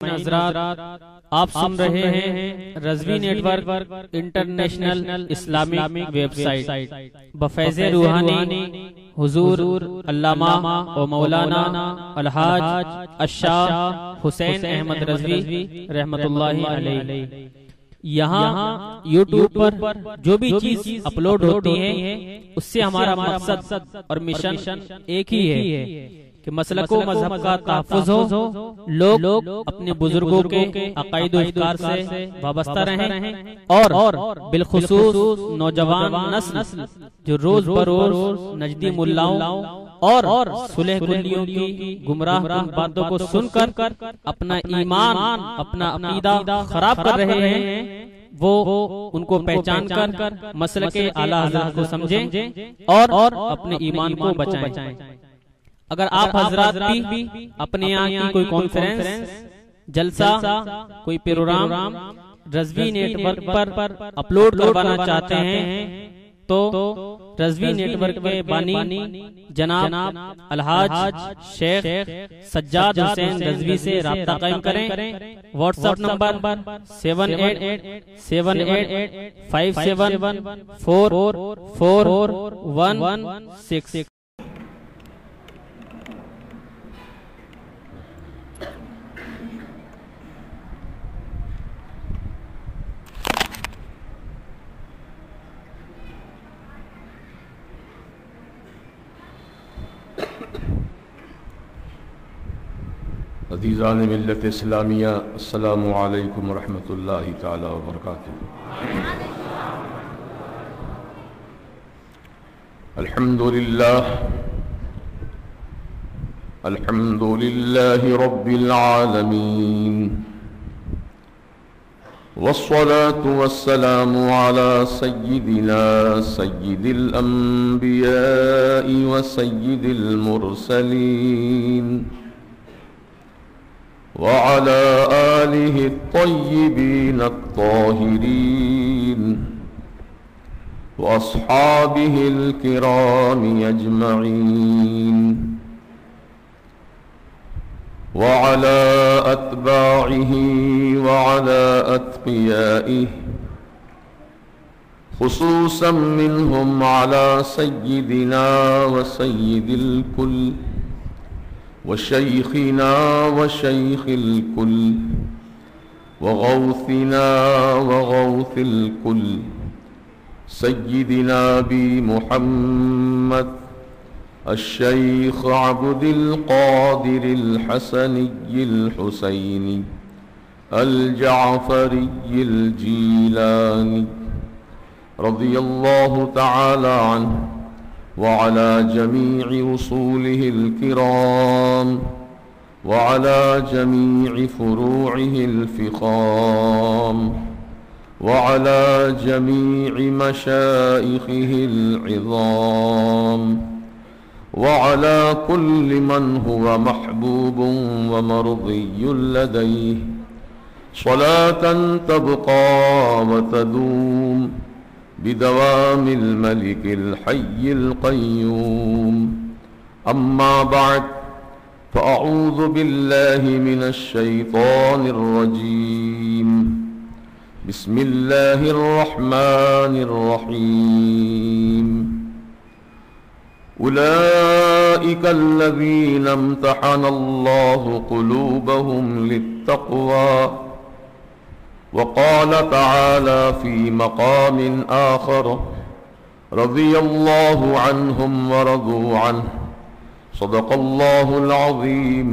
حضرات، آپ سن رہے ہیں Rizvi network international Islamic website بفیض روحانی حضور علامہ و مولانا الحاج الشاہ حسین احمد رضوی رحمت اللہ علیہ۔ یہاں یوٹیوب پر جو بھی چیز اپلوڈ ہوتی ہے اس سے ہمارا مقصد اور مشن ایک ہی ہے کہ مسلک و مذہب کا تحفظ ہو، لوگ اپنے بزرگوں کے عقائد و افکار سے وابستہ رہیں، اور بالخصوص نوجوان نسل جو روز بروز نجدی ملاؤں اور صلح کلیوں کی گمراہ باتوں کو سن کر اپنا ایمان، اپنا عقیدہ خراب کر رہے ہیں، وہ ان کو پہچان کر مسلک اعلیٰ حضرت کو سمجھیں اور اپنے ایمان کو بچائیں۔ اگر آپ حضرات بھی اپنے یہاں کی کوئی کانفرنس، جلسہ، کوئی پروگرام رضوی نیٹ ورک پر اپلوڈ کروانا چاہتے ہیں تو رضوی نیٹ ورک کے بانی جناب الحاج شیخ سجاد حسین رضوی سے رابطہ قائم کریں۔ What's app number 7887574416۔ عزیزان ملت اسلامیہ، السلام علیکم ورحمۃ اللہ تعالی وبرکاتہ۔ الحمد للہ رب العالمین، والصلاة والسلام على سیدنا سید الانبیاء وسید المرسلین وعلى آله الطيبين الطاهرين وأصحابه الكرام أجمعين وعلى أتباعه وعلى أتقيائه، خصوصا منهم على سيدنا وسيد الكل وشيخنا وشيخ الكل وغوثنا وغوث الكل سيدنا أبي محمد الشيخ عبد القادر الحسني الحسيني الجعفري الجيلاني رضي الله تعالى عنه وعلى جميع رسوله الكرام وعلى جميع فروعه الفخام وعلى جميع مشائخه العظام وعلى كل من هو محبوب ومرضي لديه صلاة تبقى وتدوم بدوام الملك الحي القيوم، أما بعد، فأعوذ بالله من الشيطان الرجيم، بسم الله الرحمن الرحيم، أولئك الذين امتحن الله قلوبهم للتقوى، وقال تعالى في مقام آخر رضي الله عنهم ورضوا عنه، صدق الله العظيم،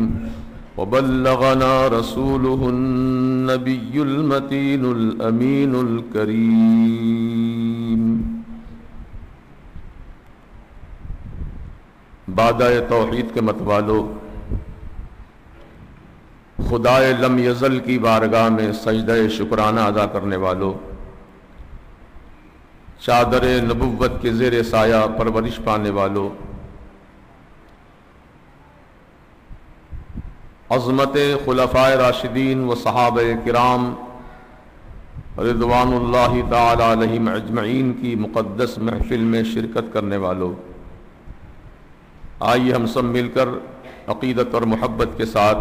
وبلغنا رسوله النبي المتين الأمين الكريم۔ بادائے توحید کے متوالو، خدائے لم یزل کی بارگاہ میں سجدہ شکرانہ ادا کرنے والوں، چادر نبوت کے زیر سایہ پرورش پانے والوں، عظمت خلفائے راشدین و صحابہ کرام رضوان اللہ تعالی علیہم اجمعین کی مقدس محفل میں شرکت کرنے والوں، آئیے ہم سب مل کر عقیدت اور محبت کے ساتھ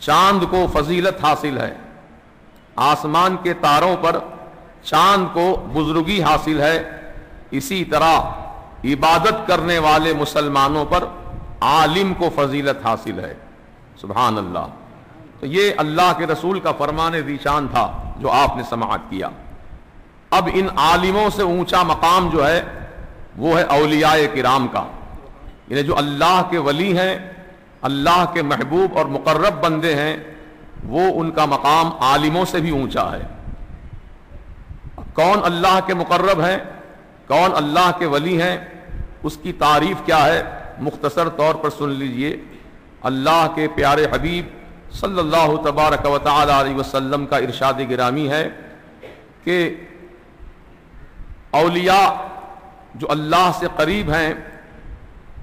چاند کو فضیلت حاصل ہے، آسمان کے تاروں پر چاند کو بزرگی حاصل ہے، اسی طرح عبادت کرنے والے مسلمانوں پر عالم کو فضیلت حاصل ہے۔ سبحان اللہ۔ تو یہ اللہ کے رسول کا فرمان ذیشان تھا جو آپ نے سماعت کیا۔ اب ان عالموں سے اونچا مقام جو ہے وہ ہے اولیاء کرام کا، یعنی جو اللہ کے ولی ہیں، اللہ کے محبوب اور مقرب بندے ہیں، وہ ان کا مقام عالموں سے بھی اونچا ہے۔ کون اللہ کے مقرب ہیں، کون اللہ کے ولی ہیں، اس کی تعریف کیا ہے مختصر طور پر سن لیجئے۔ اللہ کے پیارے حبیب صلی اللہ تبارک و تعالی علیہ وسلم کا ارشاد گرامی ہے کہ اولیاء جو اللہ سے قریب ہیں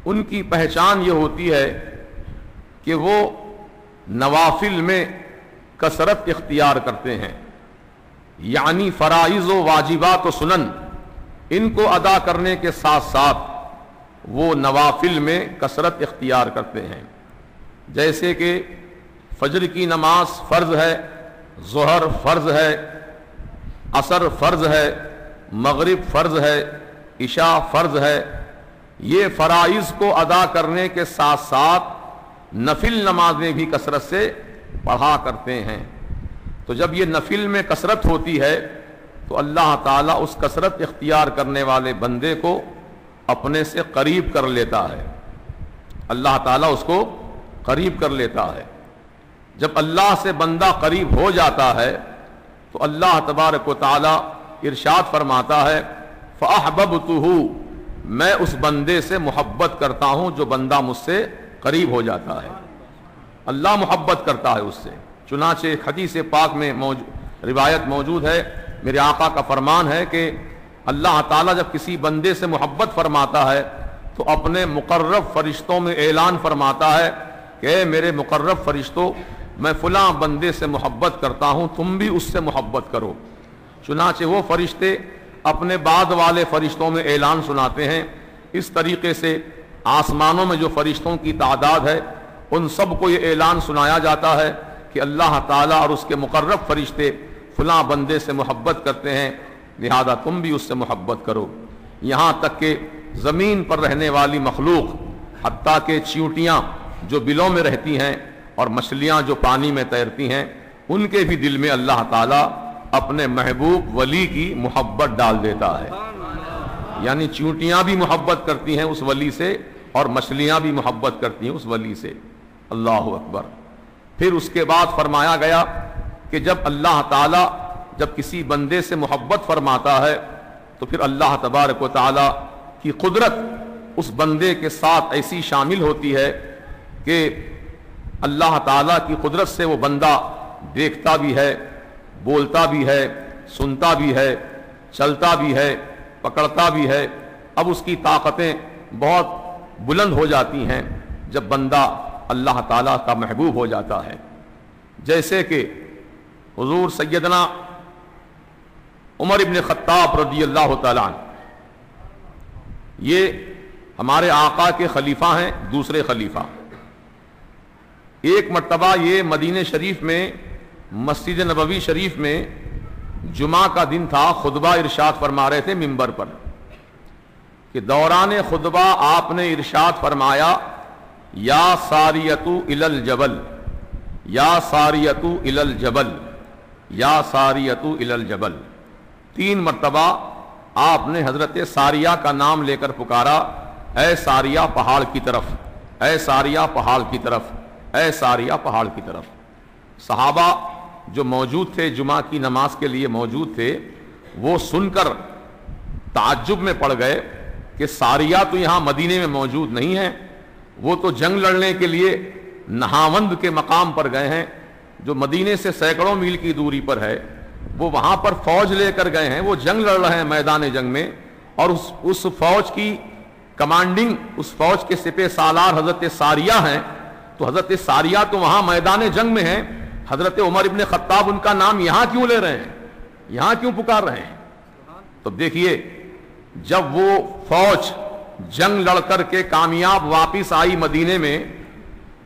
ان کی پہچان یہ ہوتی ہے کہ وہ نوافل میں کثرت اختیار کرتے ہیں، یعنی فرائض و واجبات و سنن ان کو ادا کرنے کے ساتھ ساتھ وہ نوافل میں کثرت اختیار کرتے ہیں، جیسے کہ فجر کی نماز فرض ہے، ظہر فرض ہے، عصر فرض ہے، مغرب فرض ہے، عشاء فرض ہے۔ یہ فرائض کو ادا کرنے کے ساتھ ساتھ نفل نمازیں بھی کثرت سے پڑھا کرتے ہیں۔ تو جب یہ نفل میں کثرت ہوتی ہے تو اللہ تعالیٰ اس کثرت اختیار کرنے والے بندے کو اپنے سے قریب کر لیتا ہے، اللہ تعالیٰ اس کو قریب کر لیتا ہے۔ جب اللہ سے بندہ قریب ہو جاتا ہے تو اللہ تبارک و تعالیٰ ارشاد فرماتا ہے فَأَحْبَبْتُهُ، میں اس بندے سے محبت کرتا ہوں جو بندہ مجھ سے قریب ہو جاتا ہے، اللہ محبت کرتا ہے اس سے۔ چنانچہ ایک حدیث پاک میں روایت موجود ہے، میرے آقا کا فرمان ہے کہ اللہ تعالیٰ جب کسی بندے سے محبت فرماتا ہے تو اپنے مقرب فرشتوں میں اعلان فرماتا ہے کہ اے میرے مقرب فرشتوں، میں فلاں بندے سے محبت کرتا ہوں، تم بھی اس سے محبت کرو۔ چنانچہ وہ فرشتے اپنے بعد والے فرشتوں میں اعلان سناتے ہیں۔ اس طریقے سے آسمانوں میں جو فرشتوں کی تعداد ہے ان سب کو یہ اعلان سنایا جاتا ہے کہ اللہ تعالیٰ اور اس کے مقرب فرشتے فلاں بندے سے محبت کرتے ہیں، لہذا تم بھی اس سے محبت کرو۔ یہاں تک کہ زمین پر رہنے والی مخلوق، حتیٰ کہ چیونٹیاں جو بلوں میں رہتی ہیں اور مچھلیاں جو پانی میں تیرتی ہیں، ان کے بھی دل میں اللہ تعالیٰ اپنے محبوب ولی کی محبت ڈال دیتا ہے، یعنی چیونٹیاں بھی محبت کرتی ہیں اس ولی سے اور مچھلیاں بھی محبت کرتی ہیں اس ولی سے۔ اللہ اکبر۔ پھر اس کے بعد فرمایا گیا کہ جب اللہ تعالیٰ جب کسی بندے سے محبت فرماتا ہے تو پھر اللہ تبارک و تعالیٰ کی قدرت اس بندے کے ساتھ ایسی شامل ہوتی ہے کہ اللہ تعالیٰ کی قدرت سے وہ بندہ دیکھتا بھی ہے، بولتا بھی ہے، سنتا بھی ہے، چلتا بھی ہے، پکڑتا بھی ہے۔ اب اس کی طاقتیں بہت بلند ہو جاتی ہیں جب بندہ اللہ تعالیٰ کا محبوب ہو جاتا ہے، جیسے کہ حضور سیدنا عمر ابن خطاب رضی اللہ تعالیٰ عنہ، یہ ہمارے آقا کے خلیفہ ہیں، دوسرے خلیفہ۔ ایک مرتبہ یہ مدینہ شریف میں مسجد نبوی شریف میں جمعہ کا دن تھا، خطبہ ارشاد فرما رہے تھے منبر پر کہ دوران خطبہ آپ نے ارشاد فرمایا یا ساریتو الی الجبل، یا ساریتو الی الجبل، یا ساریتو الی الجبل۔ 3 مرتبہ آپ نے حضرت ساریہ کا نام لے کر پکارا، اے ساریہ پہاڑ کی طرف، اے ساریہ پہاڑ کی طرف، اے ساریہ پہاڑ کی طرف۔ صحابہ جو موجود تھے، جمعہ کی نماز کے لیے موجود تھے، وہ سن کر تعجب میں پڑ گئے کہ ساریہ تو یہاں مدینے میں موجود نہیں ہے، وہ تو جنگ لڑنے کے لیے نہاوند کے مقام پر گئے ہیں جو مدینے سے سینکڑوں میل کی دوری پر ہے، وہ وہاں پر فوج لے کر گئے ہیں، وہ جنگ لڑ رہے ہیں میدان جنگ میں، اور اس فوج کی کمانڈنگ، اس فوج کے سپہ سالار حضرت ساریہ ہیں، تو حضرت ساریہ تو وہاں میدان جنگ میں ہیں، حضرت عمر ابن خطاب ان کا نام یہاں کیوں لے رہے ہیں، یہاں کیوں پکار رہے ہیں؟ تو دیکھیے جب وہ فوج جنگ لڑ کر کے کامیاب واپس آئی مدینے میں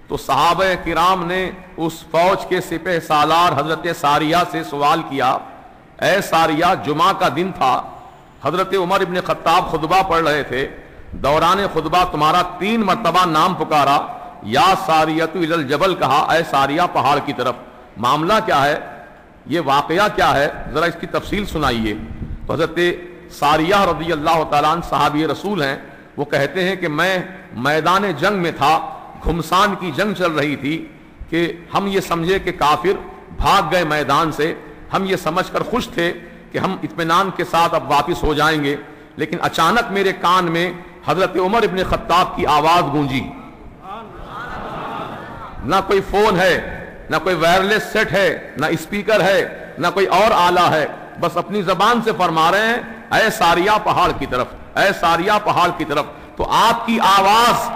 تو صحابہ کرام نے اس فوج کے سپہ سالار حضرت ساریہ سے سوال کیا، اے ساریہ، جمعہ کا دن تھا، حضرت عمر ابن خطاب خطبہ پڑھ رہے تھے، دوران خطبہ تمہارا 3 مرتبہ نام پکارا، یا ساریۃ الی الجبل کہا، اے ساریہ پہاڑ کی طرف، معاملہ کیا ہے، یہ واقعہ کیا ہے، ذرا اس کی تفصیل سنائیے۔ تو حضرت ساریہ رضی اللہ تعالیٰ عنہ صحابی رسول ہیں، وہ کہتے ہیں کہ میں میدان جنگ میں تھا، گھمسان کی جنگ چل رہی تھی کہ ہم یہ سمجھے کہ کافر بھاگ گئے میدان سے، ہم یہ سمجھ کر خوش تھے کہ ہم اطمینان کے ساتھ اب واپس ہو جائیں گے، لیکن اچانک میرے کان میں حضرت عمر ابن خطاب کی آواز گونجی۔ نہ کوئی فون ہے، نہ کوئی وائرلیس سیٹ ہے، نہ اسپیکر ہے، نہ کوئی اور آلہ ہے، بس اپنی زبان سے فرما رہے ہیں، اے ساریہ پہاڑ کی طرف، اے ساریہ پہاڑ کی طرف۔ تو آپ کی آواز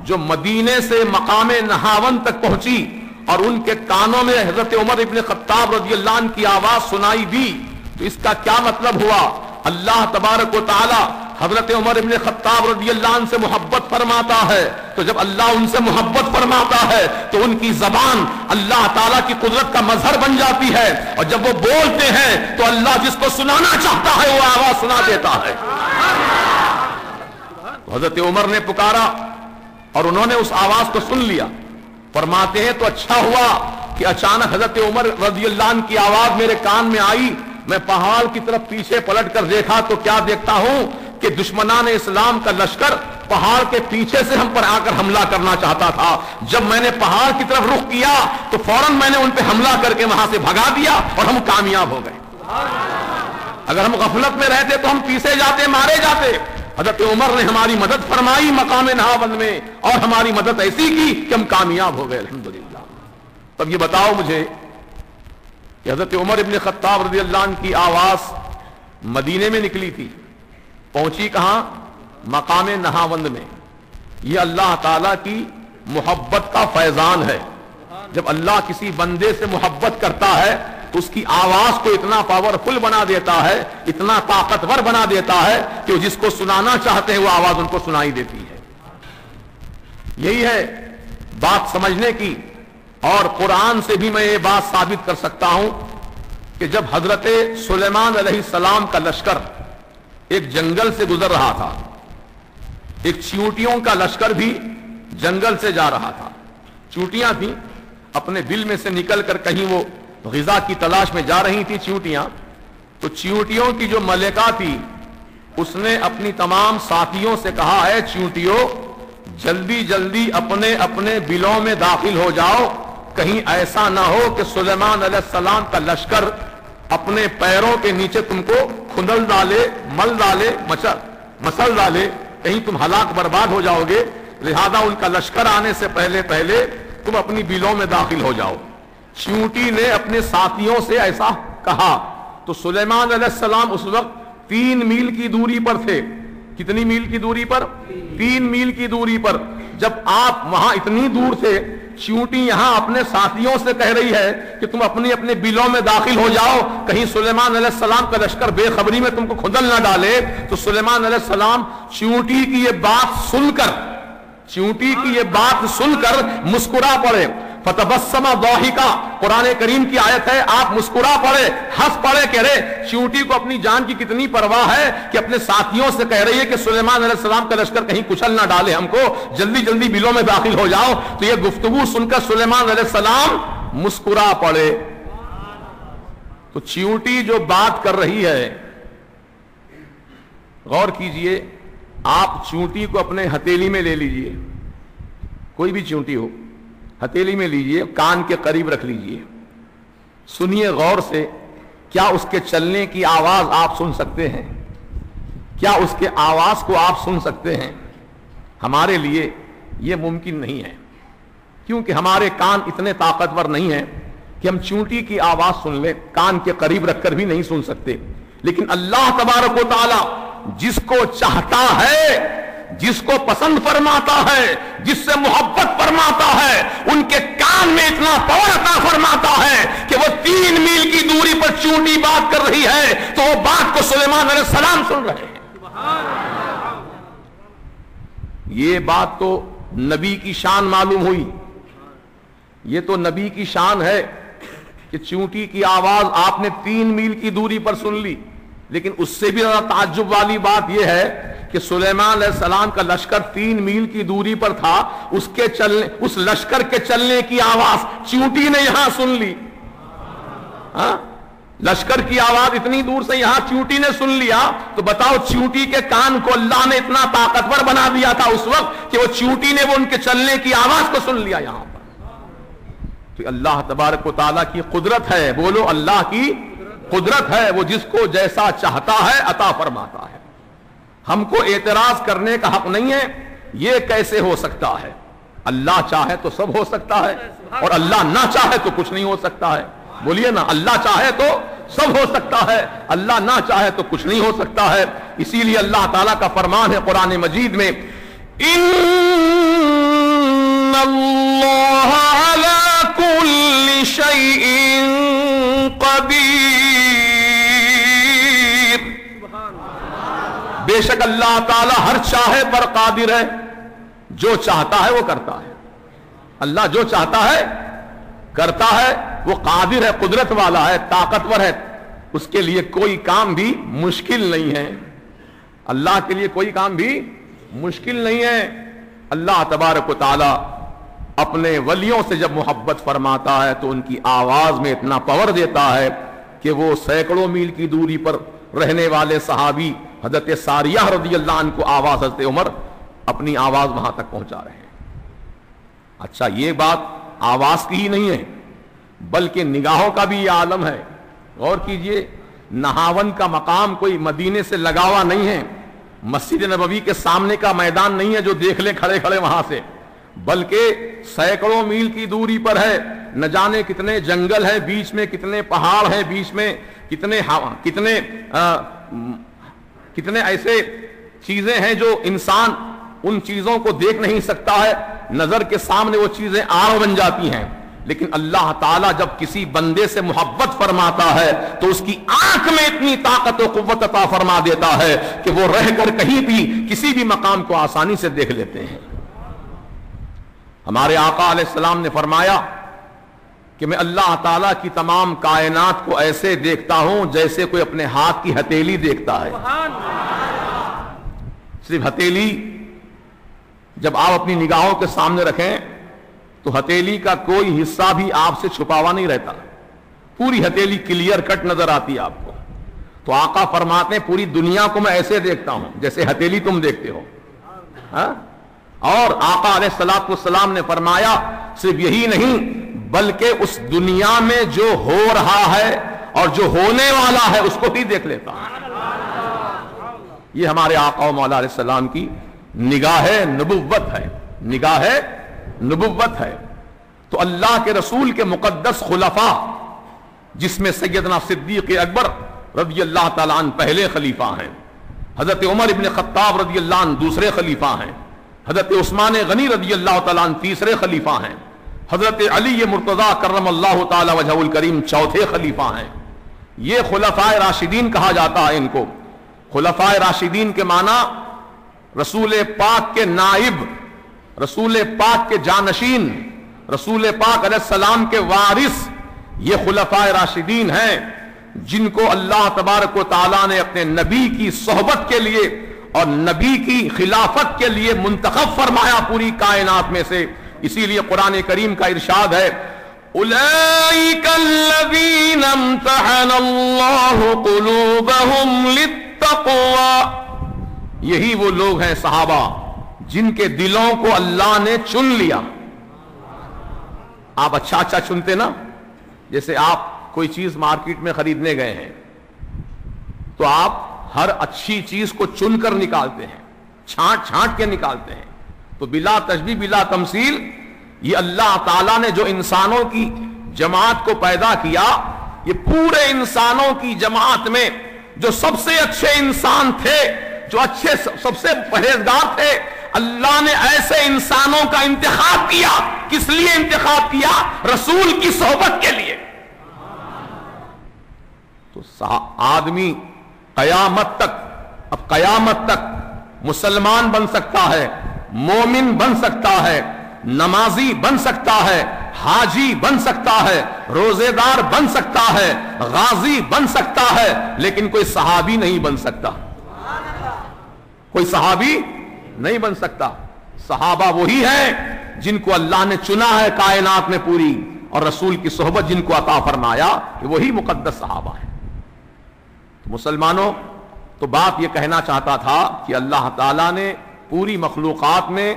جو مدینے سے مقام نہاون تک پہنچی اور ان کے کانوں میں حضرت عمر ابن خطاب رضی اللہ عنہ کی آواز سنائی دی، تو اس کا کیا مطلب ہوا؟ اللہ تبارک و تعالی حضرت عمر ابن خطاب رضی اللہ عنہ سے محبت فرماتا ہے، تو جب اللہ ان سے محبت فرماتا ہے تو ان کی زبان اللہ تعالیٰ کی قدرت کا مظہر بن جاتی ہے، اور جب وہ بولتے ہیں تو اللہ جس کو سنانا چاہتا ہے وہ آواز سنا دیتا ہے۔ تو حضرت عمر نے پکارا اور انہوں نے اس آواز کو سن لیا۔ فرماتے ہیں تو اچھا ہوا کہ اچانک حضرت عمر رضی اللہ عنہ کی آواز میرے کان میں آئی، میں پہاڑ کی طرف پیچھے پلٹ کر دیکھا تو کیا دیکھتا ہوں کہ دشمنان اسلام کا لشکر پہاڑ کے پیچھے سے ہم پر آ کر حملہ کرنا چاہتا تھا۔ جب میں نے پہاڑ کی طرف رخ کیا تو فوراً میں نے ان پہ حملہ کر کے وہاں سے بھگا دیا اور ہم کامیاب ہو گئے۔ اگر ہم غفلت میں رہتے تو ہم پیچھے جاتے، مارے جاتے۔ حضرت عمر نے ہماری مدد فرمائی مقام نہاون میں، اور ہماری مدد ایسی کی کہ ہم کامیاب ہو گئے الحمدللہ۔ تب یہ بتاؤ مجھے کہ حضرت عمر ابن خطاب رضی اللہ عنہ کی آواز مدینے میں نکلی تھی، پہنچی کہاں؟ مقام نہاوند میں۔ یہ اللہ تعالیٰ کی محبت کا فیضان ہے۔ جب اللہ کسی بندے سے محبت کرتا ہے تو اس کی آواز کو اتنا پاورفل بنا دیتا ہے، اتنا طاقتور بنا دیتا ہے کہ جس کو سنانا چاہتے ہیں وہ آواز ان کو سنائی دیتی ہے۔ یہی ہے بات سمجھنے کی، اور قرآن سے بھی میں یہ بات ثابت کر سکتا ہوں کہ جب حضرت سلیمان علیہ السلام کا لشکر ایک جنگل سے گزر رہا تھا، ایک چیونٹیوں کا لشکر بھی جنگل سے جا رہا تھا، چیونٹیاں تھیں، اپنے بل میں سے نکل کر کہیں وہ غذا کی تلاش میں جا رہی تھی چیونٹیاں، تو چیونٹیوں کی جو ملکہ تھی اس نے اپنی تمام ساتھیوں سے کہا، اے چیونٹیوں جلدی جلدی اپنے اپنے بلوں میں داخل ہو جاؤ، کہیں ایسا نہ ہو کہ سلیمان علیہ السلام کا لشکر اپنے پیروں کے نیچے تم کو کھندل ڈالے، مل ڈالے، مسل ڈالے، کہیں تم ہلاک برباد ہو جاؤ گے، لہذا ان کا لشکر آنے سے پہلے پہلے تم اپنی بلوں میں داخل ہو جاؤ۔ چیونٹی نے اپنے ساتھیوں سے ایسا کہا تو سلیمان علیہ السلام اس وقت 3 میل کی دوری پر تھے۔ کتنی میل کی دوری پر؟ 3 میل کی دوری پر۔ جب آپ وہاں اتنی دور تھے، چیونٹی یہاں اپنے ساتھیوں سے کہہ رہی ہے کہ تم اپنے اپنے بلوں میں داخل ہو جاؤ، کہیں سلیمان علیہ السلام کا لشکر بے خبری میں تم کو کھندل نہ ڈالے، تو سلیمان علیہ السلام چیونٹی کی یہ بات سن کر مسکرا پڑے۔ فتبسم ضاحکا، قرآن کریم کی آیت ہے، آپ مسکرا پڑے، ہنس پڑے، کہہ رہے چیونٹی کو اپنی جان کی کتنی پرواہ ہے کہ اپنے ساتھیوں سے کہہ رہی ہے کہ سلیمان علیہ السلام کا لشکر کہیں کچل نہ ڈالے ہم کو، جلدی جلدی بلوں میں داخل ہو جاؤ۔ تو یہ گفتگو سن کر سلیمان علیہ السلام مسکرا پڑے۔ تو چیونٹی جو بات کر رہی ہے، غور کیجئے، آپ چیونٹی کو اپنے ہتھیلی میں لے لیجئے، کوئی بھی چیونٹی ہو ہتھیلی میں لیجئے، کان کے قریب رکھ لیجئے، سنیے غور سے، کیا اس کے چلنے کی آواز آپ سن سکتے ہیں؟ کیا اس کے آواز کو آپ سن سکتے ہیں؟ ہمارے لیے یہ ممکن نہیں ہے، کیونکہ ہمارے کان اتنے طاقتور نہیں ہیں کہ ہم چیونٹی کی آواز سن لیں، کان کے قریب رکھ کر بھی نہیں سن سکتے۔ لیکن اللہ تبارک و تعالی جس کو چاہتا ہے، جس کو پسند فرماتا ہے، جس سے محبت فرماتا ہے، ان کے کان میں اتنا پاور عطا فرماتا ہے کہ وہ 3 میل کی دوری پر چیونٹی بات کر رہی ہے تو وہ بات کو سلیمان علیہ السلام سن رہے ہیں۔ یہ بات تو نبی کی شان معلوم ہوئی یہ تو نبی کی شان ہے کہ چونٹی کی آواز آپ نے 3 میل کی دوری پر سن لی، لیکن اس سے بھی زیادہ تعجب والی بات یہ ہے کہ سلیمان علیہ السلام کا لشکر 3 میل کی دوری پر تھا، اس لشکر کے چلنے کی آواز چونٹی نے یہاں سن لی. ہاں، لشکر کی آواز اتنی دور سے یہاں چونٹی نے سن لیا، تو بتاؤ چونٹی کے کان کو اللہ نے اتنا طاقتور بنا دیا تھا اس وقت کہ وہ چونٹی نے وہ ان کے چلنے کی آواز کو سن لیا یہاں پر. تو اللہ تبارک و تعالیٰ کی قدرت ہے. بولو اللہ کی قدرت ہے، وہ جس کو جیسا چاہتا ہے عطا فرماتا ہے. ہم کو اعتراض کرنے کا حق نہیں ہے یہ کیسے ہو سکتا ہے. اللہ چاہے تو سب ہو سکتا ہے، اور اللہ نہ چاہے تو کچھ نہیں ہو سکتا ہے. بولیے نا، اللہ چاہے تو سب ہو سکتا ہے، اللہ نہ چاہے تو کچھ نہیں ہو سکتا ہے. اسی لیے اللہ تعالیٰ کا فرمان ہے قرآن مجید میں، ان اللہ علی کل شیء قدیر. بے شک اللہ تعالیٰ ہر چاہے پر قادر ہے، جو چاہتا ہے وہ کرتا ہے. اللہ جو چاہتا ہے کرتا ہے، وہ قادر ہے، قدرت والا ہے، طاقتور ہے. اس کے لیے کوئی کام بھی مشکل نہیں ہے. اللہ کے لیے کوئی کام بھی مشکل نہیں ہے. اللہ تبارک و تعالی اپنے ولیوں سے جب محبت فرماتا ہے تو ان کی آواز میں اتنا پاور دیتا ہے کہ وہ سینکڑوں میل کی دوری پر رہنے والے صحابی حضرت ساریہ رضی اللہ عنہ کو آواز، حضرت عمر اپنی آواز وہاں تک پہنچا رہے ہیں. اچھا، یہ بات آواز کی ہی نہیں ہے بلکہ نگاہوں کا بھی یہ عالم ہے. غور کیجئے، نہاون کا مقام کوئی مدینے سے لگا ہوا نہیں ہے، مسجد نبوی کے سامنے کا میدان نہیں ہے جو دیکھ لیں کھڑے کھڑے وہاں سے، بلکہ سینکڑوں میل کی دوری پر ہے. نہ جانے کتنے جنگل ہیں بیچ میں، کتنے پہاڑ ہیں بیچ میں، کتنے ایسے چیزیں ہیں جو انسان ان چیزوں کو دیکھ نہیں سکتا ہے. نظر کے سامنے وہ چیزیں آڑ بن جاتی ہیں. لیکن اللہ تعالیٰ جب کسی بندے سے محبت فرماتا ہے تو اس کی آنکھ میں اتنی طاقت و قوت عطا فرما دیتا ہے کہ وہ رہ کر کہیں بھی کسی بھی مقام کو آسانی سے دیکھ لیتے ہیں. ہمارے آقا علیہ السلام نے فرمایا کہ میں اللہ تعالیٰ کی تمام کائنات کو ایسے دیکھتا ہوں جیسے کوئی اپنے ہاتھ کی ہتھیلی دیکھتا ہے. صرف ہتھیلی جب آپ اپنی نگاہوں کے سامنے رکھیں تو ہتھیلی کا کوئی حصہ بھی آپ سے چھپا ہوا نہیں رہتا، پوری ہتھیلی کلیئر کٹ نظر آتی ہے آپ کو. تو آقا فرماتے ہیں پوری دنیا کو میں ایسے دیکھتا ہوں جیسے ہتھیلی تم دیکھتے ہو. اور آقا علیہ الصلوۃ والسلام نے فرمایا صرف یہی نہیں بلکہ اس دنیا میں جو ہو رہا ہے اور جو ہونے والا ہے اس کو بھی دیکھ لیتا ہوں. یہ ہمارے آقا و مولا علیہ السلام کی نگاہ نبوت ہے، نگاہ نبوت ہے. تو اللہ کے رسول کے مقدس خلفاء جس میں سیدنا صدیق اکبر رضی اللہ تعالیٰ عنہ پہلے خلیفہ ہیں، حضرت عمر ابن خطاب رضی اللہ عنہ دوسرے خلیفہ ہیں، حضرت عثمان غنی رضی اللہ تعالیٰ عنہ تیسرے خلیفہ ہیں، حضرت علی مرتضی کرم اللہ تعالی وجہہ الکریم چوتھے خلیفہ ہیں. یہ خلفاء راشدین کہا جاتا ہے ان کو. خلفاء راشدین کے معنی رسول پاک کے نائب، رسول پاک کے جانشین، رسول پاک علیہ السلام کے وارث. یہ خلفاء راشدین ہیں جن کو اللہ تبارک و تعالیٰ نے اپنے نبی کی صحبت کے لیے اور نبی کی خلافت کے لیے منتخب فرمایا پوری کائنات میں سے. اسی لیے قرآن کریم کا ارشاد ہے اولئک الذین امتحن اللہ قلوبہم للتقوی. یہی وہ لوگ ہیں صحابہ جن کے دلوں کو اللہ نے چن لیا. آپ اچھا اچھا چنتے نا، جیسے آپ کوئی چیز مارکیٹ میں خریدنے گئے ہیں تو آپ ہر اچھی چیز کو چن کر نکالتے ہیں، چھانٹ چھانٹ کے نکالتے ہیں. تو بلا تشبیہ بلا تمثیل یہ اللہ تعالیٰ نے جو انسانوں کی جماعت کو پیدا کیا، یہ پورے انسانوں کی جماعت میں جو سب سے اچھے انسان تھے، جو اچھے سب سے پرہیزگار تھے، اللہ نے ایسے انسانوں کا انتخاب کیا. کس لیے انتخاب کیا؟ رسول کی صحبت کے لیے. تو آدمی قیامت تک، اب قیامت تک مسلمان بن سکتا ہے، مومن بن سکتا ہے، نمازی بن سکتا ہے، حاجی بن سکتا ہے، روزے دار بن سکتا ہے، غازی بن سکتا ہے، لیکن کوئی صحابی نہیں بن سکتا، کوئی صحابی نہیں بن سکتا۔ صحابہ وہی ہیں جن کو اللہ نے چنا ہے کائنات میں پوری، اور رسول کی صحبت جن کو عطا فرمایا، کہ وہی مقدس صحابہ ہے۔ مسلمانوں، تو بات یہ کہنا چاہتا تھا کہ اللہ تعالیٰ نے پوری مخلوقات میں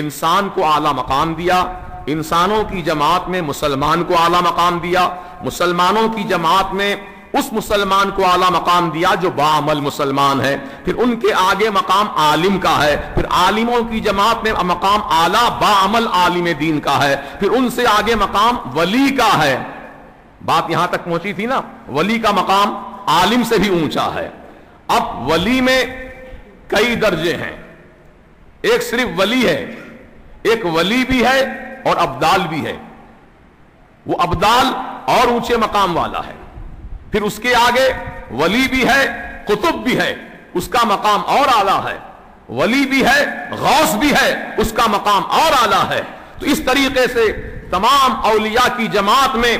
انسان کو اعلیٰ مقام دیا، انسانوں کی جماعت میں مسلمان کو اعلیٰ مقام دیا، مسلمانوں کی جماعت میں اس مسلمان کو اعلیٰ مقام دیا جو باعمل مسلمان ہے، پھر ان کے آگے مقام عالم کا ہے، پھر عالموں کی جماعت میں مقام اعلیٰ باعمل عالم دین کا ہے، پھر ان سے آگے مقام ولی کا ہے۔ بات یہاں تک پہنچی تھی نا، ولی کا مقام عالم سے بھی اونچا ہے۔ اب ولی میں کئی درجے ہیں، ایک صرف ولی ہے، ایک ولی بھی ہے اور ابدال بھی ہے۔ وہ ابدال اور اونچے مقام والا ہے، پھر اس کے آگے ولی بھی ہے، قطب بھی ہے، اس کا مقام اور اعلیٰ ہے، ولی بھی ہے، غوث بھی ہے، اس کا مقام اور اعلیٰ ہے۔ تو اس طریقے سے تمام اولیاء کی جماعت میں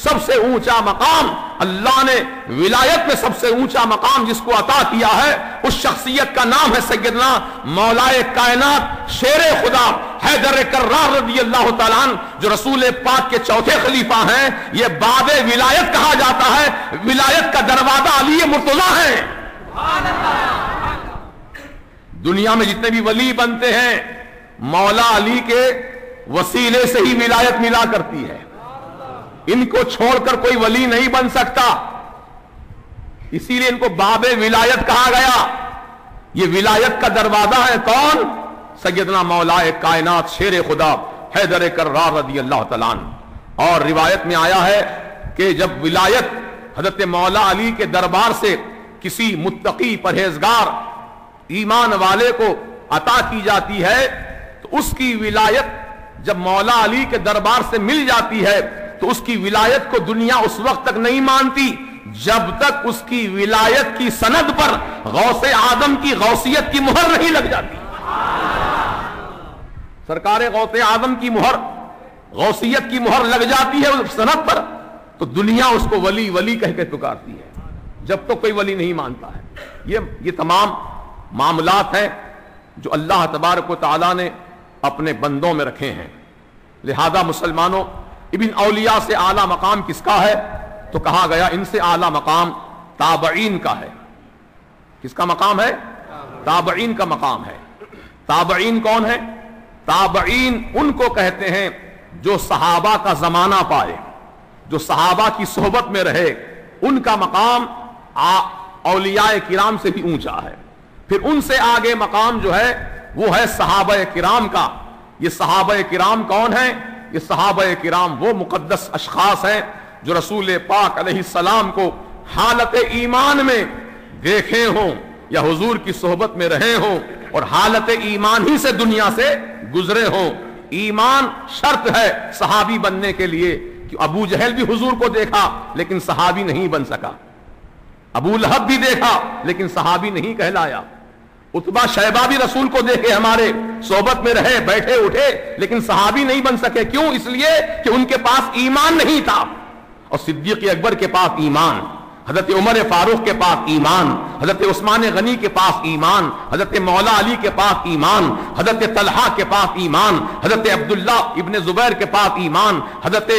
سب سے اونچا مقام اللہ نے ولایت میں سب سے اونچا مقام جس کو عطا کیا ہے، اس شخصیت کا نام ہے سیدنا مولائے کائنات شیر خدا حیدر کرار رضی اللہ تعالیٰ عنہ، جو رسول پاک کے چوتھے خلیفہ ہیں۔ یہ باب ولایت کہا جاتا ہے، ولایت کا دروازہ علی مرتضیٰ ہے۔ دنیا میں جتنے بھی ولی بنتے ہیں، مولا علی کے وسیلے سے ہی ولایت ملا کرتی ہے، ان کو چھوڑ کر کوئی ولی نہیں بن سکتا، اسی لیے ان کو باب ولایت کہا گیا۔ یہ ولایت کا دروازہ ہے کون؟ سیدنا مولا کائنات شیر خدا حیدر کرار رضی اللہ تعالیٰ عنہ۔ اور روایت میں آیا ہے کہ جب ولایت حضرت مولا علی کے دربار سے کسی متقی پرہیزگار ایمان والے کو عطا کی جاتی ہے، تو اس کی ولایت جب مولا علی کے دربار سے مل جاتی ہے تو اس کی ولایت کو دنیا اس وقت تک نہیں مانتی جب تک اس کی ولایت کی سند پر غوث اعظم کی غوثیت کی مہر نہیں لگ جاتی۔ سرکار غوث اعظم کی مہر، غوثیت کی مہر لگ جاتی ہے اس سند پر، تو دنیا اس کو ولی ولی کہہ کے پکارتی ہے، جب تک کوئی ولی نہیں مانتا ہے۔ یہ تمام معاملات ہیں جو اللہ تبارک و تعالیٰ نے اپنے بندوں میں رکھے ہیں۔ لہذا مسلمانوں، ابن اولیاء سے اعلیٰ مقام کس کا ہے؟ تو کہا گیا ان سے اعلیٰ مقام تابعین کا ہے۔ کس کا مقام ہے؟ تابعین کا مقام ہے۔ تابعین کون ہے؟ تابعین ان کو کہتے ہیں جو صحابہ کا زمانہ پائے، جو صحابہ کی صحبت میں رہے، ان کا مقام اولیاء کرام سے بھی اونچا ہے۔ پھر ان سے آگے مقام جو ہے وہ ہے صحابہ کرام کا۔ یہ صحابہ کرام کون ہیں؟ یہ صحابہ کرام وہ مقدس اشخاص ہیں جو رسول پاک علیہ السلام کو حالت ایمان میں دیکھے ہوں یا حضور کی صحبت میں رہے ہوں اور حالت ایمان ہی سے دنیا سے گزرے ہوں۔ ایمان شرط ہے صحابی بننے کے لیے، کہ ابو جہل بھی حضور کو دیکھا لیکن صحابی نہیں بن سکا، ابو لہب بھی دیکھا لیکن صحابی نہیں کہلایا، عتبہ شیبہ بھی رسول کو دیکھے ہمارے صحبت میں رہے، بیٹھے اٹھے، لیکن صحابی نہیں بن سکے۔ کیوں؟ اس لیے کہ ان کے پاس ایمان نہیں تھا۔ اور صدیق اکبر کے پاس ایمان، حضرت عمر فاروق کے پاس ایمان، حضرت عثمان غنی کے پاس ایمان، حضرت مولا علی کے پاس ایمان، حضرت طلحہ کے پاس ایمان، حضرت عبداللہ ابن زبیر کے پاس ایمان، حضرت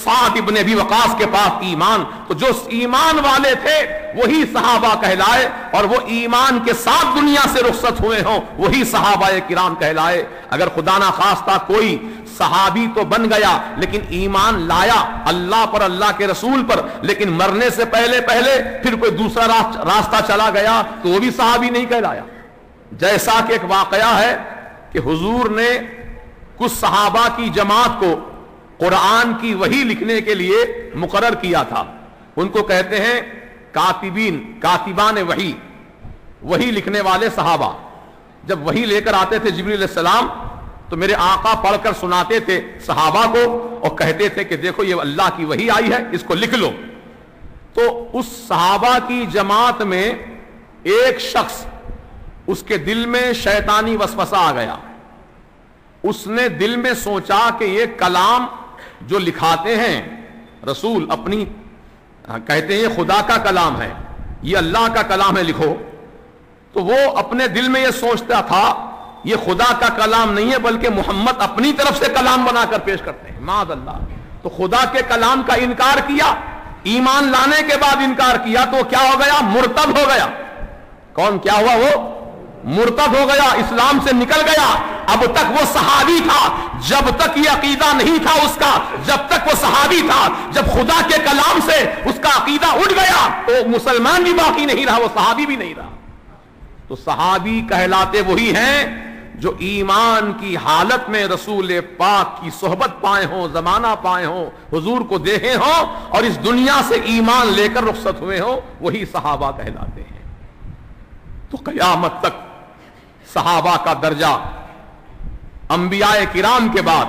سعد ابن ابی وقاص کے پاس ایمان۔ تو جو ایمان والے تھے وہی صحابہ کہلائے، اور وہ ایمان کے ساتھ دنیا سے رخصت ہوئے ہوں وہی صحابہ کرام کہلائے۔ اگر خدا نہ خواستہ کوئی صحابی تو بن گیا لیکن ایمان لایا اللہ پر، اللہ کے رسول پر، لیکن مرنے سے پہلے پھر کوئی دوسرا راستہ چلا گیا تو وہ بھی صحابی نہیں کہلایا۔ جیسا کہ ایک واقعہ ہے کہ حضور نے کچھ صحابہ کی جماعت کو قرآن کی وحی لکھنے کے لیے مقرر کیا تھا۔ ان کو کہتے ہیں کاتبین، کاتبان وحی، وحی لکھنے والے صحابہ۔ جب وحی لے کر آتے تھے جبریل علیہ السلام تو میرے آقا پڑھ کر سناتے تھے صحابہ کو اور کہتے تھے کہ دیکھو یہ اللہ کی وحی آئی ہے، اس کو لکھ لو۔ تو اس صحابہ کی جماعت میں ایک شخص، اس کے دل میں شیطانی وسوسہ آ گیا، اس نے دل میں سوچا کہ یہ کلام جو لکھاتے ہیں رسول اپنی کہتے ہیں یہ خدا کا کلام ہے، یہ اللہ کا کلام ہے لکھو، تو وہ اپنے دل میں یہ سوچتا تھا یہ خدا کا کلام نہیں ہے بلکہ محمد اپنی طرف سے کلام بنا کر پیش کرتے ہیں، معاذ اللہ۔ تو خدا کے کلام کا انکار کیا، ایمان لانے کے بعد انکار کیا تو کیا ہو گیا؟ مرتد ہو گیا۔ کون کیا ہوا؟ وہ مرتد ہو گیا، اسلام سے نکل گیا۔ اب تک وہ صحابی تھا، جب تک یہ عقیدہ نہیں تھا اس کا، جب تک وہ صحابی تھا، جب خدا کے کلام سے اس کا عقیدہ اٹھ گیا تو مسلمان بھی باقی نہیں رہا، وہ صحابی بھی نہیں رہا۔ تو صحابی کہلاتے وہی ہیں جو ایمان کی حالت میں رسول پاک کی صحبت پائے ہوں، زمانہ پائے ہوں، حضور کو دیکھے ہوں اور اس دنیا سے ایمان لے کر رخصت ہوئے ہوں، وہی صحابہ کہلاتے ہیں۔ تو قیامت تک صحابہ کا درجہ انبیاء کرام کے بعد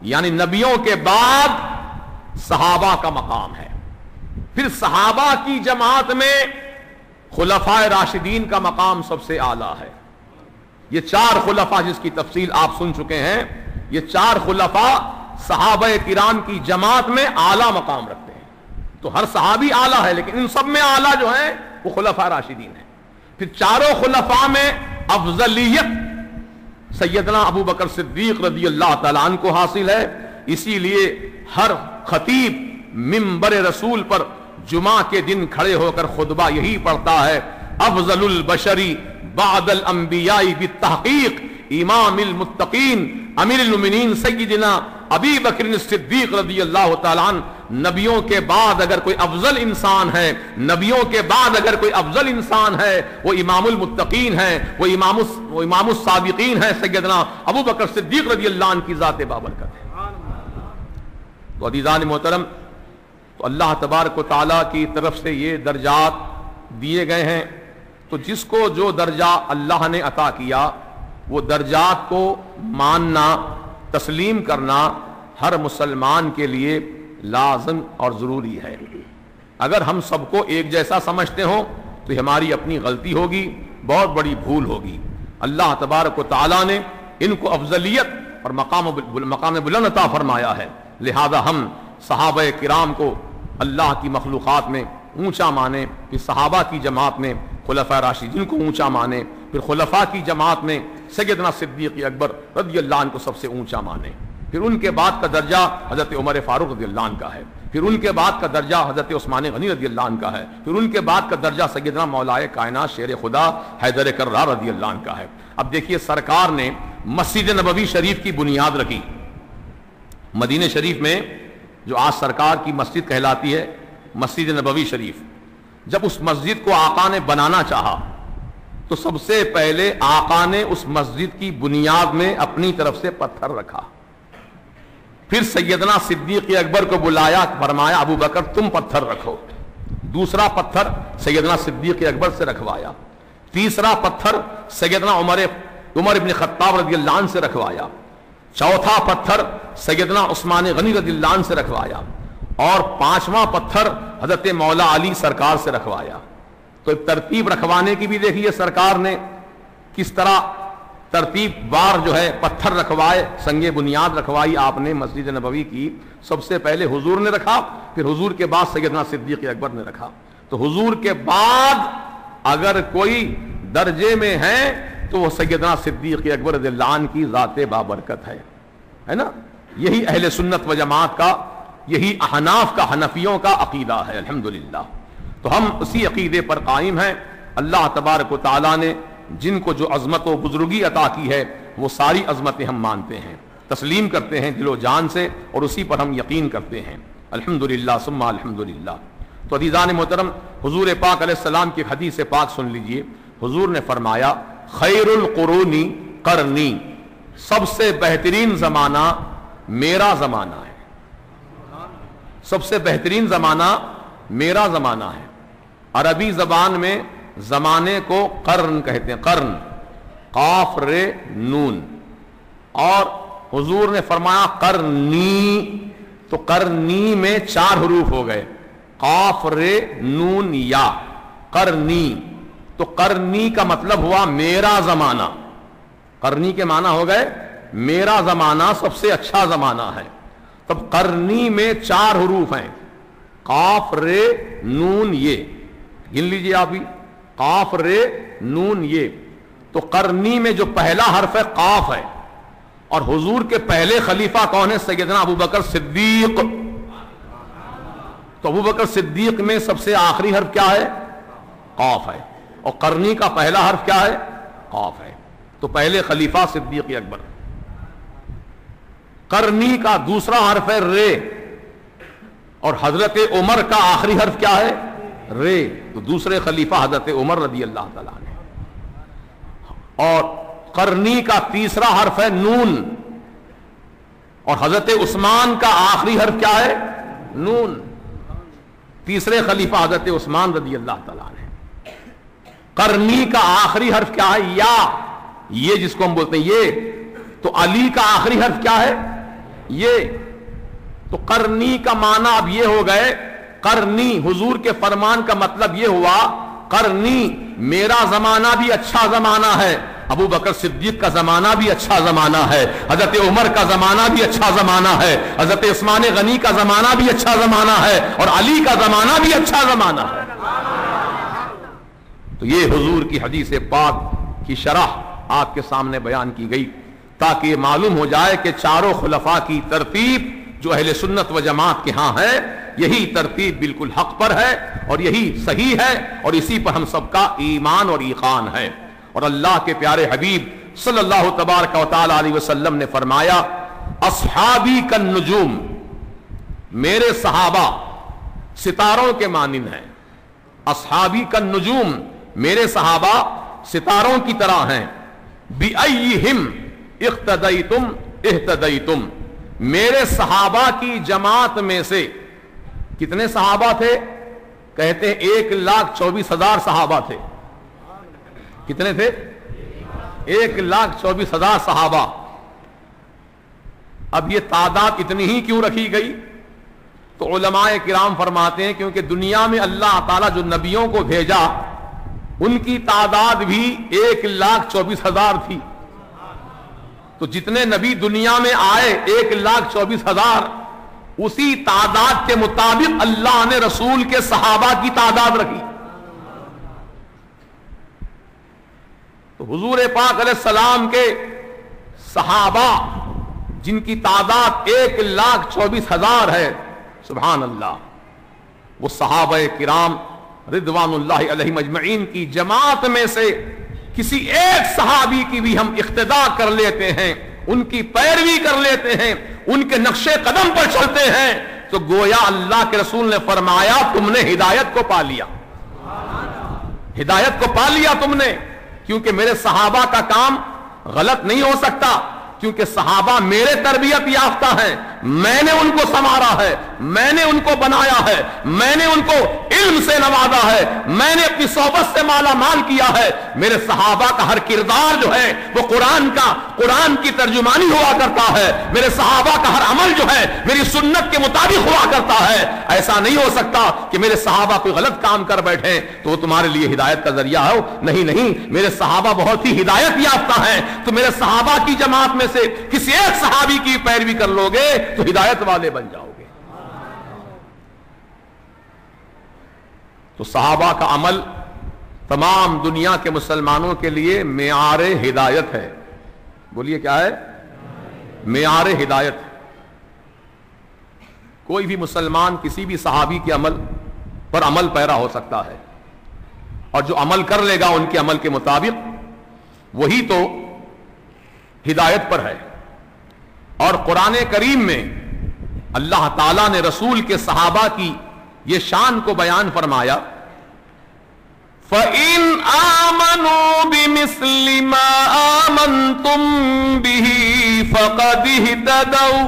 یعنی نبیوں کے بعد صحابہ کا مقام ہے۔ پھر صحابہ کی جماعت میں خلفائے راشدین کا مقام سب سے اعلیٰ ہے۔ یہ چار خلفاء جس کی تفصیل آپ سن چکے ہیں، یہ چار خلفاء صحابہ کرام کی جماعت میں اعلیٰ مقام رکھتے ہیں۔ تو ہر صحابی اعلیٰ ہے لیکن ان سب میں اعلیٰ جو ہے وہ خلفاء راشدین ہیں۔ پھر چاروں خلفاء میں افضلیت سیدنا ابو بکر صدیق رضی اللہ تعالیٰ عنہ کو حاصل ہے، اسی لیے ہر خطیب منبر رسول پر جمعہ کے دن کھڑے ہو کر خطبہ یہی پڑھتا ہے، افضل البشری بعد الانبیاء بالتحقیق امام المتقین امیر المؤمنین سیدنا ابی بکر صدیق رضی اللہ تعالیٰ عنہ، نبیوں کے بعد اگر کوئی افضل انسان ہے، نبیوں کے بعد اگر کوئی افضل انسان ہے وہ امام المتقین ہے، وہ امام الصادقین ہے، سیدنا ابو بکر صدیق رضی اللہ عنہ کی ذات بابرکت ہے۔ تو عزیزان محترم، تو اللہ تبارک و تعالیٰ کی طرف سے یہ درجات دیے گئے ہیں، تو جس کو جو درجہ اللہ نے عطا کیا وہ درجات کو ماننا، تسلیم کرنا ہر مسلمان کے لیے لازم اور ضروری ہے۔ اگر ہم سب کو ایک جیسا سمجھتے ہوں تو ہماری اپنی غلطی ہوگی، بہت بڑی بھول ہوگی۔ اللہ تبارک و تعالیٰ نے ان کو افضلیت اور مقام بلند عطا فرمایا ہے، لہذا ہم صحابہ کرام کو اللہ کی مخلوقات میں اونچا مانے، پھر صحابہ کی جماعت میں خلفاء راشدین کو اونچا مانے، پھر خلفاء کی جماعت میں سیدنا صدیق اکبر رضی اللہ عنہ کو سب سے اونچا مانے، پھر ان کے بعد کا درجہ حضرت عمر فاروق رضی اللہ عنہ کا ہے، پھر ان کے بعد کا درجہ حضرت عثمان غنی رضی اللہ عنہ کا ہے، پھر ان کے بعد کا درجہ سیدنا مولائے کائنات شیر خدا حیدر کرار رضی اللہ عنہ کا ہے۔ اب دیکھیے سرکار نے مسجد نبوی شریف کی بنیاد رکھی۔ مدینہ شریف میں جو آج سرکار کی مسجد کہلاتی ہے مسجد نبوی شریف، جب اس مسجد کو آقا نے بنانا چاہا تو سب سے پہلے آقا نے اس مسجد کی بنیاد میں اپنی طرف سے پتھر رکھا، پھر سیدنا صدیق اکبر کو بلایا، فرمایا ابو بکر تم پتھر رکھو، دوسرا پتھر سیدنا صدیق اکبر سے رکھوایا، تیسرا پتھر سیدنا عمر ابن خطاب رضی اللہ عنہ سے رکھوایا، چوتھا پتھر سیدنا عثمان غنی رضی اللہ عنہ سے رکھوایا، اور پانچواں پتھر حضرت مولا علی سرکار سے رکھوایا۔ تو ترتیب رکھوانے کی بھی دیکھیے سرکار نے کس طرح ترتیب بار جو ہے پتھر رکھوائے، سنگ بنیاد رکھوائی آپ نے مسجد نبوی کی۔ سب سے پہلے حضور نے رکھا، پھر حضور کے بعد سیدنا صدیق اکبر نے رکھا۔ تو حضور کے بعد اگر کوئی درجے میں ہے تو وہ سیدنا صدیق اکبر رضی اللہ عنہ کی ذات بابرکت ہے نا۔ یہی اہل سنت و جماعت کا، یہی احناف کا، حنفیوں کا عقیدہ ہے الحمدللہ۔ تو ہم اسی عقیدے پر قائم ہیں۔ اللہ تبارک و تعالیٰ نے جن کو جو عظمت و بزرگی عطا کی ہے وہ ساری عظمتیں ہم مانتے ہیں، تسلیم کرتے ہیں دل و جان سے، اور اسی پر ہم یقین کرتے ہیں الحمدللہ ثم الحمدللہ۔ تو عزیزان محترم، حضور پاک علیہ السلام کی حدیث پاک سن لیجئے۔ حضور نے فرمایا خیر القرون قرنی، سب سے بہترین زمانہ میرا زمانہ ہے، سب سے بہترین زمانہ میرا زمانہ ہے۔ عربی زبان میں زمانے کو قرن کہتے ہیں، قرن، قاف رے نون، اور حضور نے فرمایا قرنی، تو قرنی میں 4 حروف ہو گئے، قاف رے نون یا، قرنی۔ تو قرنی کا مطلب ہوا میرا زمانہ، قرنی کے معنی ہو گئے میرا زمانہ سب سے اچھا زمانہ ہے۔ تب قرنی میں 4 حروف ہیں، قاف رے نون یہ، گن لیجئے آپ ہی، قاف رے نون یہ. تو قرنی میں جو پہلا حرف ہے قاف ہے، اور حضور کے پہلے خلیفہ کون ہے؟ سیدنا ابو بکر صدیق. تو ابو بکر صدیق میں سب سے آخری حرف کیا ہے؟ قاف ہے، اور قرنی کا پہلا حرف کیا ہے؟ قاف ہے. تو پہلے خلیفہ صدیق اکبر. قرنی کا دوسرا حرف ہے رے، اور حضرت عمر کا آخری حرف کیا ہے؟ رے. تو دوسرے خلیفہ حضرت عمر رضی اللہ تعالیٰ عنہ. اور قرنی کا تیسرا حرف ہے نون، اور حضرت عثمان کا آخری حرف کیا ہے؟ نون. تیسرے خلیفہ حضرت عثمان رضی اللہ تعالیٰ عنہ. قرنی کا آخری حرف کیا ہے؟ یا، یہ جس کو ہم بولتے ہیں یہ. تو علی کا آخری حرف کیا ہے؟ یہ. تو قرنی کا معنی اب یہ ہو گئے، قرنی حضور کے فرمان کا مطلب یہ ہوا، قرنی میرا زمانہ بھی اچھا زمانہ ہے، ابو بکر صدیق کا زمانہ بھی اچھا زمانہ ہے، حضرت عمر کا زمانہ بھی اچھا زمانہ ہے، حضرت عثمان غنی کا زمانہ بھی اچھا زمانہ ہے، اور علی کا زمانہ بھی اچھا زمانہ ہے. تو یہ حضور کی حدیث پاک کی شرح آپ کے سامنے بیان کی گئی تاکہ یہ معلوم ہو جائے کہ چاروں خلفاء کی ترتیب جو اہل سنت و جماعت کے ہاں ہے، یہی ترتیب بالکل حق پر ہے اور یہی صحیح ہے، اور اسی پر ہم سب کا ایمان اور ایقان ہے. اور اللہ کے پیارے حبیب صلی اللہ تبارک و تعالی علیہ وسلم نے فرمایا، اصحابی کالنجوم، میرے صحابہ ستاروں کے مانند ہیں. اصحابی کالنجوم، میرے صحابہ ستاروں کی طرح ہیں. بِأَيِّهِمْ اقتدیتم اہتدیتم، میرے صحابہ کی جماعت میں سے کتنے صحابہ تھے؟ کہتے ہیں 1,24,000 صحابہ تھے. کتنے تھے؟ 1,24,000 صحابہ. اب یہ تعداد اتنی ہی کیوں رکھی گئی؟ تو علماء کرام فرماتے ہیں کیونکہ دنیا میں اللہ تعالیٰ جو نبیوں کو بھیجا ان کی تعداد بھی 1,24,000 تھی. تو جتنے نبی دنیا میں آئے 1,24,000، اسی تعداد کے مطابق اللہ نے رسول کے صحابہ کی تعداد رکھی. تو حضور پاک علیہ السلام کے صحابہ جن کی تعداد 1,24,000 ہے، سبحان اللہ، وہ صحابہ کرام رضوان اللہ علیہم اجمعین کی جماعت میں سے کسی ایک صحابی کی بھی ہم اقتداء کر لیتے ہیں، ان کی پیروی کر لیتے ہیں، ان کے نقش قدم پر چلتے ہیں، تو گویا اللہ کے رسول نے فرمایا تم نے ہدایت کو پا لیا. ہدایت کو پا لیا تم نے، کیونکہ میرے صحابہ کا کام غلط نہیں ہو سکتا، کیونکہ صحابہ میرے تربیت یافتہ ہیں، میں نے ان کو سنوارا ہے، میں نے ان کو بنایا ہے، میں نے ان کو علم سے نوازا ہے، میں نے اپنی صحبت سے مالا مال کیا ہے. میرے صحابہ کا ہر کردار جو ہے وہ قرآن کی ترجمانی ہوا کرتا ہے. میرے صحابہ کا ہر عمل جو ہے میری سنت کے مطابق ہوا کرتا ہے. ایسا نہیں ہو سکتا کہ میرے صحابہ کوئی غلط کام کر بیٹھیں تو وہ تمہارے لیے ہدایت کا ذریعہ ہو. نہیں، میرے صحابہ بہت ہی ہدایت یافتہ ہیں. تو میرے صحابہ کی جماعت میں سے کسی ایک صحابی کی پیروی کر لو گے تو ہدایت والے بن جاؤ گے. تو صحابہ کا عمل تمام دنیا کے مسلمانوں کے لیے معیار ہدایت ہے. بولیے کیا ہے؟ معیار ہدایت. کوئی بھی مسلمان کسی بھی صحابی کے عمل پر عمل پیرا ہو سکتا ہے، اور جو عمل کر لے گا ان کے عمل کے مطابق وہی تو ہدایت پر ہے. اور قرآن کریم میں اللہ تعالیٰ نے رسول کے صحابہ کی یہ شان کو بیان فرمایا، فَإِنْ آمَنُوا بِمِثْلِ مَا آمَنْتُمْ بِهِ فَقَدِ اهْتَدَوْا.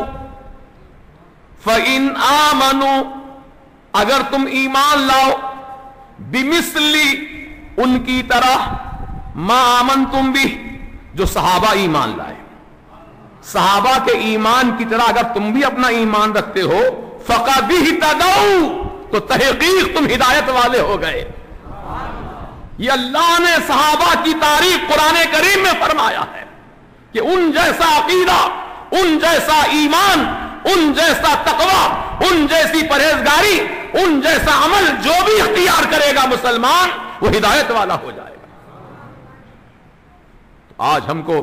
فَإِنْ آمَنُوا، اگر تم ایمان لاؤ، بِمِثْلِ ان کی طرح، مَا آمَنْتُمْ بِهِ جو صحابہ ایمان لائے، صحابہ کے ایمان کی طرح اگر تم بھی اپنا ایمان رکھتے ہو، فَقَدِ اهْتَدَوْا تو تحقیق تم ہدایت والے ہو گئے. یہ اللہ نے صحابہ کی تعریف قرآن کریم میں فرمایا ہے کہ ان جیسا عقیدہ، ان جیسا ایمان ان جیسا تقوی، ان جیسی پرہیزگاری، ان جیسا عمل جو بھی اختیار کرے گا مسلمان وہ ہدایت والا ہو جائے گا۔ تو آج ہم کو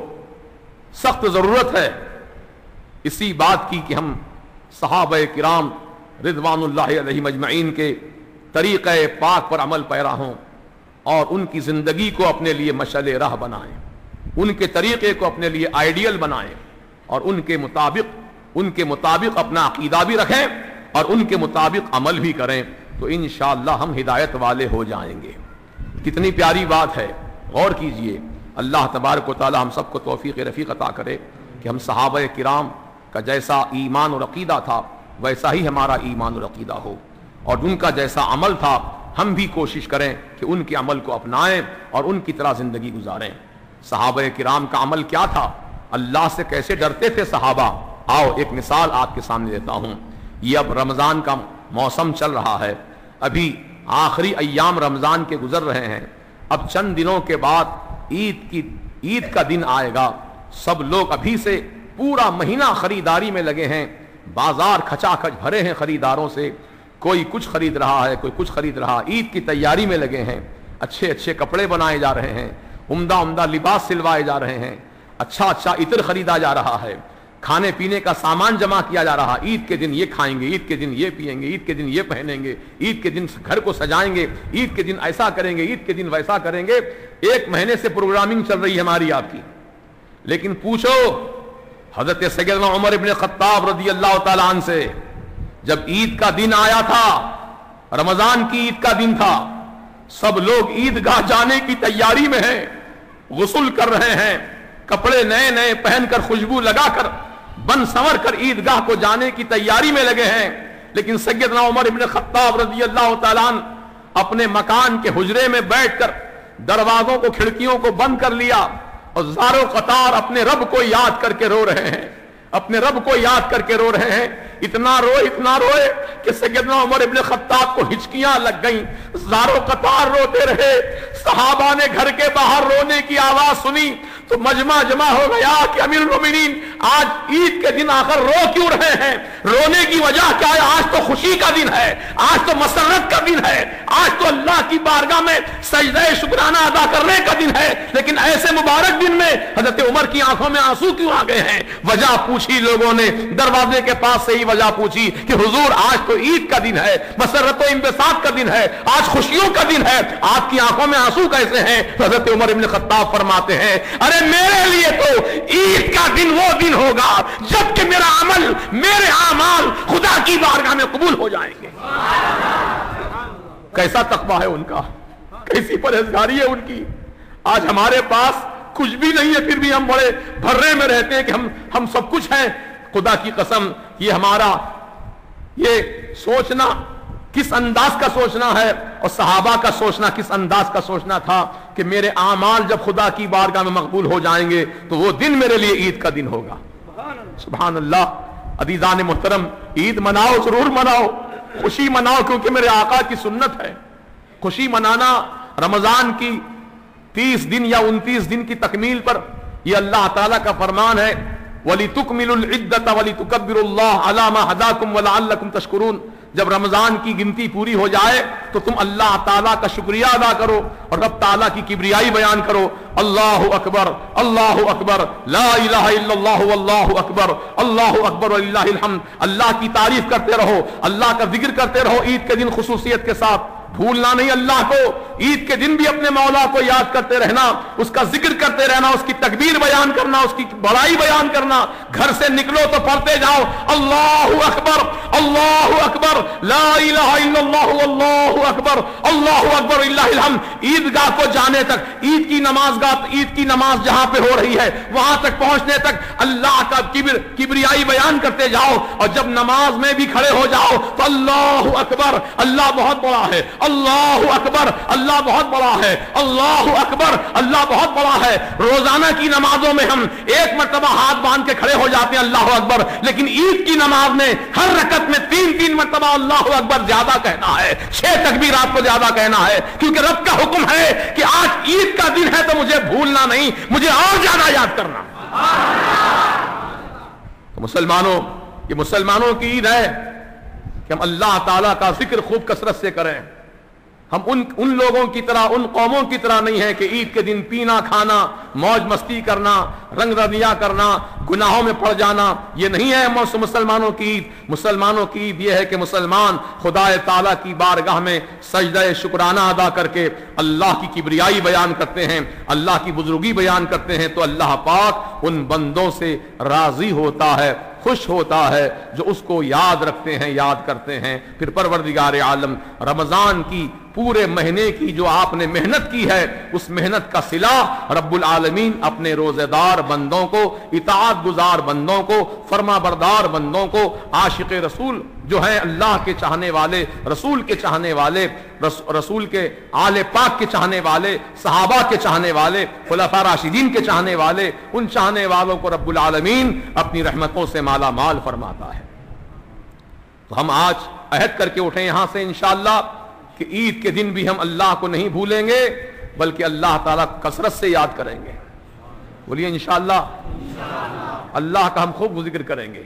سخت ضرورت ہے اسی بات کی کہ ہم صحابہ کرام رضوان اللہ علیہم اجمعین کے طریقہ پاک پر عمل پیرا ہوں اور ان کی زندگی کو اپنے لیے مشعل راہ بنائیں، ان کے طریقے کو اپنے لیے آئیڈیل بنائیں اور ان کے مطابق اپنا عقیدہ بھی رکھیں اور ان کے مطابق عمل بھی کریں، تو انشاءاللہ ہم ہدایت والے ہو جائیں گے۔ کتنی پیاری بات ہے، غور کیجئے۔ اللہ تبارک و تعالی ہم سب کو توفیق رفیق عطا کرے کہ ہم صحابہ کرام کا جیسا ایمان اور عقیدہ تھا ویسا ہی ہمارا ایمان اور عقیدہ ہو، اور ان کا جیسا عمل تھا ہم بھی کوشش کریں کہ ان کے عمل کو اپنائیں اور ان کی طرح زندگی گزاریں۔ صحابہ کرام کا عمل کیا تھا، اللہ سے کیسے ڈرتے تھے صحابہ؟ آؤ ایک مثال آپ کے سامنے دیتا ہوں۔ یہ اب رمضان کا موسم چل رہا ہے، ابھی آخری ایام رمضان کے گزر رہے ہیں، اب چند دنوں کے بعد عید کا دن آئے گا۔ سب لوگ ابھی سے پورا مہینہ خریداری میں لگے ہیں، بازار کھچا کھچ بھرے ہیں خریداروں سے، کوئی کچھ خرید رہا ہے، کوئی کچھ خرید رہا، عید کی تیاری میں لگے ہیں، اچھے اچھے کپڑے بنائے جا رہے ہیں، عمدہ عمدہ لباس سلوائے جا رہے ہیں، اچھا اچھا عطر خریدا جا رہا ہے، کھانے پینے کا سامان جمع کیا جا رہا، عید کے دن یہ کھائیں گے، عید کے دن یہ پیئیں گے، عید کے دن یہ پہنیں گے، عید کے دن گھر کو سجائیں گے، عید کے دن ایسا کریں گے، عید کے دن ویسا کریں گے۔ ایک مہینے سے پروگرامنگ چل رہی ہے ہماری آپ کی، لیکن پوچھو حضرت سیدنا عمر ابن خطاب رضی اللہ تعالیٰ عنہ سے، جب عید کا دن آیا تھا، رمضان کی عید کا دن تھا، سب لوگ عیدگاہ جانے کی تیاری میں ہیں، غسل کر رہے ہیں، کپڑے نئے نئے پہن کر، خوشبو لگا کر، بن سنور کر عیدگاہ کو جانے کی تیاری میں لگے ہیں، لیکن سیدنا عمر ابن خطاب رضی اللہ تعالیٰ عنہ اپنے مکان کے حجرے میں بیٹھ کر دروازوں کو کھڑکیوں کو بند کر لیا اور زارو قطار اپنے رب کو یاد کر کے رو رہے ہیں، اپنے رب کو یاد کر کے رو رہے ہیں۔ اتنا روئے کہ سیدنا عمر ابن خطاب کو ہچکیاں لگ گئیں، زارو قطار روتے رہے۔ صحابہ نے گھر کے باہر رونے کی آواز سنی تو مجمع جمع ہو گیا کہ امیر المومنین آج عید کے دن آخر رو کیوں رہے ہیں؟ رونے کی وجہ کیا ہے؟ آج تو خوشی کا دن ہے، آج تو مسرت کا دن ہے، آج تو اللہ کی بارگاہ میں سجدہ شکرانہ ادا کرنے کا دن ہے، لیکن ایسے مبارک دن میں حضرت عمر کی آنکھوں میں آنسو کیوں آ گئے ہیں؟ وجہ پوچھی لوگوں نے، دروازے کے پاس سے ہی وجہ پوچھی کہ حضور آج تو عید کا دن ہے، مسرت و انبساط کا دن ہے، آج خوشیوں کا دن ہے، آپ کی آنکھوں میں آنسو کیسے ہیں؟ حضرت عمر ابن خطاب فرماتے ہیں، ارے میرے لیے تو عید کا دن وہ دن ہوگا جب کہ میرا عمل، میرے اعمال خدا کی بارگاہ میں قبول ہو جائیں گے۔ کیسا تقویٰ ہے ان کا، کیسی پرہیزگاری ہے ان کی۔ آج ہمارے پاس کچھ بھی نہیں ہے، پھر بھی ہم بڑے بھرے میں رہتے ہیں کہ ہم سب کچھ ہیں۔ خدا کی قسم یہ ہمارا یہ سوچنا کس انداز کا سوچنا ہے، اور صحابہ کا سوچنا کس انداز کا سوچنا تھا کہ میرے اعمال جب خدا کی بارگاہ میں مقبول ہو جائیں گے تو وہ دن میرے لیے عید کا دن ہوگا۔ سبحان اللہ۔ عزیزان محترم، عید مناؤ، ضرور مناؤ، خوشی مناؤ، کیونکہ میرے آقا کی سنت ہے۔ خوشی منانا رمضان کی 30 دن یا 29 دن کی تکمیل پر، یہ اللہ تعالیٰ کا فرمان ہے، وَلِتُكْمِلُوا الْعِدَّةَ وَلِتُكَبِّرُوا اللَّهَ عَلَى مَا هَدَاكُمْ وَلَعَلَّكُمْ تَشْكُرُونَ۔ جب رمضان کی گنتی پوری ہو جائے تو تم اللہ تعالیٰ کا شکریہ ادا کرو اور رب تعالیٰ کی کبریائی بیان کرو۔ اللہ اکبر، اللہ اکبر، لا الہ الا اللہ واللہ اکبر، اللہ اکبر وللہ الحمد۔ اللہ کی تعریف کرتے رہو، اللہ کا ذکر کرتے رہو عید کے دن خصوصیت کے ساتھ۔ بھولنا نہیں اللہ کو، عید کے دن بھی اپنے مولا کو یاد کرتے رہنا، اس کا ذکر کرتے رہنا، اس کی تکبیر بیان کرنا، اس کی بڑائی بیان کرنا۔ گھر سے نکلو تو پڑھتے جاؤ اللہ اکبر، اللہ اکبر، لا الہ الا اللہ واللہ اکبر، اللہ اکبر وللہ الحمد۔ عیدگاہ کو جانے تک، عید کی نماز جہاں پہ ہو رہی ہے وہاں تک پہنچنے تک اللہ کا کبریائی بیان کرتے جاؤ، اور جب نماز میں بھی کھڑے ہو جاؤ تو اللہ اکبر، اللہ بہت بڑا ہے، اللہ اکبر، اللہ بہت بڑا ہے، اللہ اکبر، اللہ بہت بڑا ہے۔ روزانہ کی نمازوں میں ہم ایک مرتبہ ہاتھ باندھ کے کھڑے ہو جاتے ہیں اللہ اکبر، لیکن عید کی نماز میں ہر رکعت میں 3 مرتبہ اللہ اکبر زیادہ کہنا ہے، 6 تکبیرات کو زیادہ کہنا ہے، کیونکہ رب کا حکم ہے کہ آج عید کا دن ہے تو مجھے بھولنا نہیں، مجھے اور زیادہ یاد کرنا۔ تو مسلمانوں، یہ مسلمانوں کی عید ہے کہ ہم اللہ تعالیٰ کا ذکر خوب کثرت سے کریں. ہم ان لوگوں کی طرح، ان قوموں کی طرح نہیں ہیں کہ عید کے دن پینا کھانا، موج مستی کرنا، رنگ رنیا کرنا، گناہوں میں پڑ جانا. یہ نہیں ہے مسلمانوں کی عید. مسلمانوں کی عید یہ ہے کہ مسلمان خدا تعالیٰ کی بارگاہ میں سجدہ شکرانہ ادا کر کے اللہ کی کبریائی بیان کرتے ہیں، اللہ کی بزرگی بیان کرتے ہیں، تو اللہ پاک ان بندوں سے راضی ہوتا ہے، خوش ہوتا ہے جو اس کو یاد رکھتے ہیں، یاد کرتے ہیں. پھر پروردگار عالم رمضان کی پورے مہینے کی جو آپ نے محنت کی ہے، اس محنت کا صلہ رب العالمین اپنے روزے دار بندوں کو، اطاعت گزار بندوں کو، فرما بردار بندوں کو، عاشق رسول جو ہیں اللہ کے چاہنے والے، رسول کے چاہنے والے، رسول کے آل پاک کے چاہنے والے، صحابہ کے چاہنے والے، خلفاء راشدین کے چاہنے والے، ان چاہنے والوں کو رب العالمین اپنی رحمتوں سے مالا مال فرماتا ہے. تو ہم آج عہد کر کے اٹھیں یہاں سے انشاءاللہ کہ عید کے دن بھی ہم اللہ کو نہیں بھولیں گے، بلکہ اللہ تعالیٰ کثرت سے یاد کریں گے. بولیے انشاءاللہ. اللہ کا ہم خوب ذکر کریں گے،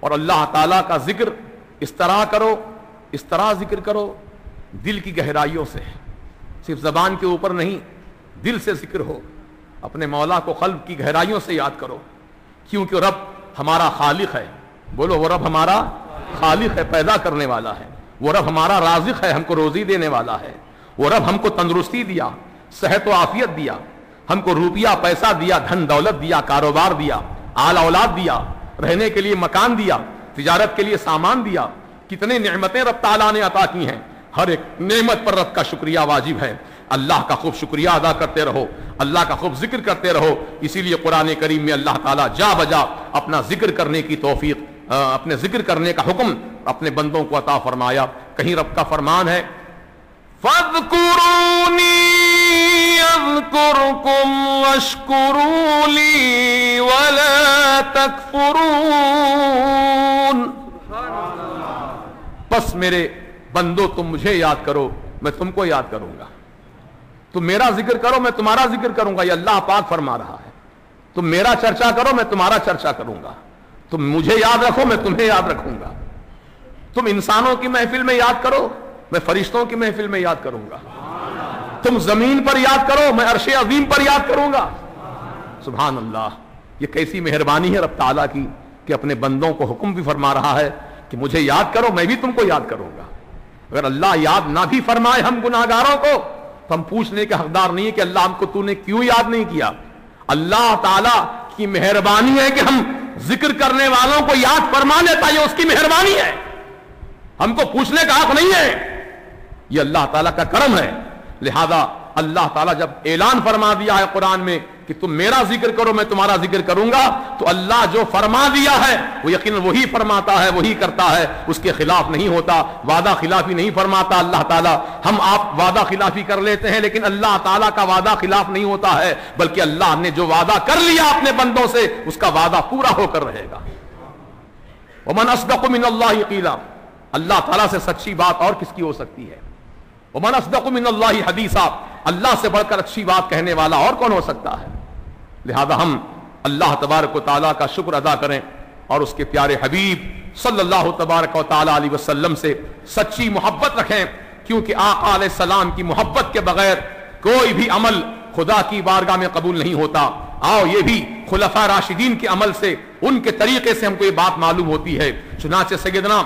اور اللہ تعالیٰ کا ذکر اس طرح کرو، اس طرح ذکر کرو دل کی گہرائیوں سے، صرف زبان کے اوپر نہیں، دل سے ذکر ہو. اپنے مولا کو قلب کی گہرائیوں سے یاد کرو، کیونکہ رب ہمارا خالق ہے. بولو وہ رب ہمارا خالق ہے، پیدا کرنے والا ہے. وہ رب ہمارا رازق ہے، ہم کو روزی دینے والا ہے. وہ رب ہم کو تندرستی دیا، صحت و عافیت دیا، ہم کو روپیہ پیسہ دیا، دھن دولت دیا، کاروبار دیا، آل اولاد دیا، رہنے کے لیے مکان دیا، تجارت کے لیے سامان دیا. کتنے نعمتیں رب تعالیٰ نے عطا کی ہیں. ہر ایک نعمت پر رب کا شکریہ واجب ہے. اللہ کا خوب شکریہ ادا کرتے رہو، اللہ کا خوب ذکر کرتے رہو. اسی لیے قرآن کریم میں اللہ تعالیٰ جا بجا اپنا ذکر کرنے کی توفیق، اپنے ذکر کرنے کا حکم اپنے بندوں کو عطا فرمایا. کہیں رب کا فرمان ہے فَاذْكُرُونِي أَذْكُرْكُمْ وَاشْكُرُوا لِي وَلَا تَكْفُرُونَ. بس میرے بندو تم مجھے یاد کرو، میں تم کو یاد کروں گا. تم میرا ذکر کرو، میں تمہارا ذکر کروں گا. یہ اللہ پاک فرما رہا ہے. تم میرا چرچا کرو، میں تمہارا چرچا کروں گا. تم مجھے یاد رکھو، میں تمہیں یاد رکھوں گا. تم انسانوں کی محفل میں یاد کرو، میں فرشتوں کی محفل میں یاد کروں گا. تم زمین پر یاد کرو، میں عرش عظیم پر یاد کروں گا. سبحان اللہ. یہ کیسی مہربانی ہے رب تعالیٰ کی کہ اپنے بندوں کو حکم بھی فرما رہا ہے کہ مجھے یاد کرو، میں بھی تم کو یاد کروں گا. اگر اللہ یاد نہ بھی فرمائے ہم گناہگاروں کو تو ہم پوچھنے کے حقدار نہیں ہے کہ اللہ ہم کو تو نے کیوں یاد نہیں کیا. اللہ تعالیٰ کی مہربانی ہے کہ ہم ذکر کرنے والوں کو یاد فرما لیتا، یہ اس کی مہربانی ہے. ہم کو پوچھنے کا حق نہیں ہے، یہ اللہ تعالیٰ کا کرم ہے. لہذا اللہ تعالیٰ جب اعلان فرما دیا ہے قرآن میں کہ تم میرا ذکر کرو، میں تمہارا ذکر کروں گا، تو اللہ جو فرما دیا ہے وہ یقیناً وہی فرماتا ہے، وہی کرتا ہے. اس کے خلاف نہیں ہوتا، وعدہ خلافی نہیں فرماتا اللہ تعالیٰ. ہم آپ وعدہ خلافی کر لیتے ہیں، لیکن اللہ تعالیٰ کا وعدہ خلاف نہیں ہوتا ہے، بلکہ اللہ نے جو وعدہ کر لیا اپنے بندوں سے اس کا وعدہ پورا ہو کر رہے گا. ومن اصدق من اللہ قیلا. اللہ تعالیٰ سے سچی بات اور کس کی ہو سکتی ہے؟ ومن اصدق من اللہ حدیثا. اللہ سے بڑھ کر اچھی بات کہنے والا اور کون ہو سکتا ہے؟ لہذا ہم اللہ تبارک و تعالیٰ کا شکر ادا کریں اور اس کے پیارے حبیب صلی اللہ تبارک و تعالیٰ علیہ وسلم سے سچی محبت رکھیں، کیونکہ آقا علیہ السلام کی محبت کے بغیر کوئی بھی عمل خدا کی بارگاہ میں قبول نہیں ہوتا. آؤ یہ بھی خلفاء راشدین کے عمل سے، ان کے طریقے سے ہم کو یہ بات معلوم ہوتی ہے. چنانچہ سیدنا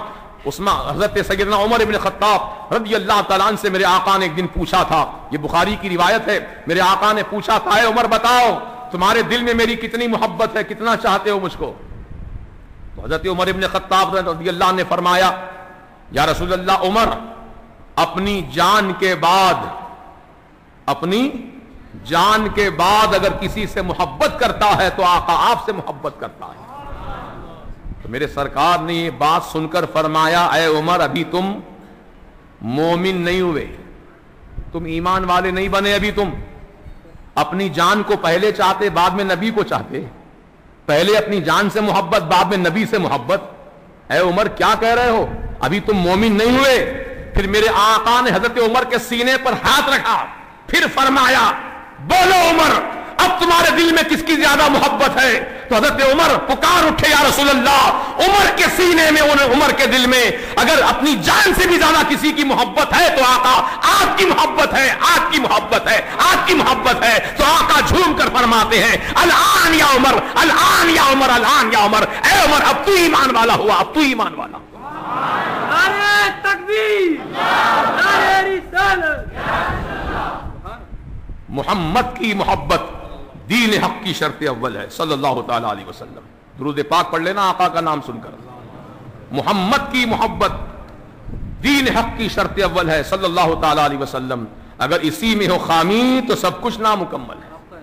حضرت سیدنا عمر ابن خطاب رضی اللہ تعالیٰ عنہ سے میرے آقا نے ایک دن پوچھا تھا، یہ بخاری کی روایت ہے، میرے آقا نے پوچھا تھا اے عمر بتاؤ تمہارے دل میں میری کتنی محبت ہے، کتنا چاہتے ہو مجھ کو؟ تو حضرت عمر ابن خطاب رضی اللہ عنہ نے فرمایا یا رسول اللہ، عمر اپنی جان کے بعد اگر کسی سے محبت کرتا ہے تو آقا آپ سے محبت کرتا ہے. تو میرے سرکار نے یہ بات سن کر فرمایا اے عمر ابھی تم مومن نہیں ہوئے، تم ایمان والے نہیں بنے. ابھی تم اپنی جان کو پہلے چاہتے، بعد میں نبی کو چاہتے. پہلے اپنی جان سے محبت، بعد میں نبی سے محبت. اے عمر کیا کہہ رہے ہو؟ ابھی تم مومن نہیں ہوئے. پھر میرے آقا نے حضرت عمر کے سینے پر ہاتھ رکھا، پھر فرمایا بولو عمر اب تمہارے دل میں کس کی زیادہ محبت ہے؟ تو تو حضرت عمر پکار اٹھے یا رسول اللہ، عمر کے سینے میں، عمر کے دل میں اگر اپنی جان سے بھی زیادہ کسی کی محبت ہے تو آقا آپ کی محبت ہے، آپ کی محبت ہے، آپ کی محبت ہے۔ تو آقا جھوم کر فرماتے ہیں الآن یا عمر، الآن یا عمر، الآن یا عمر، اے عمر اب تو ایمان والا ہوا، اب تو ایمان والا ہوا۔ نعرہ تکبیر، نعرہ رسالت۔ محمد کی محبت دین حق کی شرط اول ہے صلی اللہ تعالی علیہ وسلم۔ درود پاک پڑھ لینا آقا کا نام سن کر۔ محمد کی محبت دین حق کی شرط اول ہے صلی اللہ تعالی علیہ وسلم۔ اگر اسی میں ہو خامی تو سب کچھ نامکمل ہے۔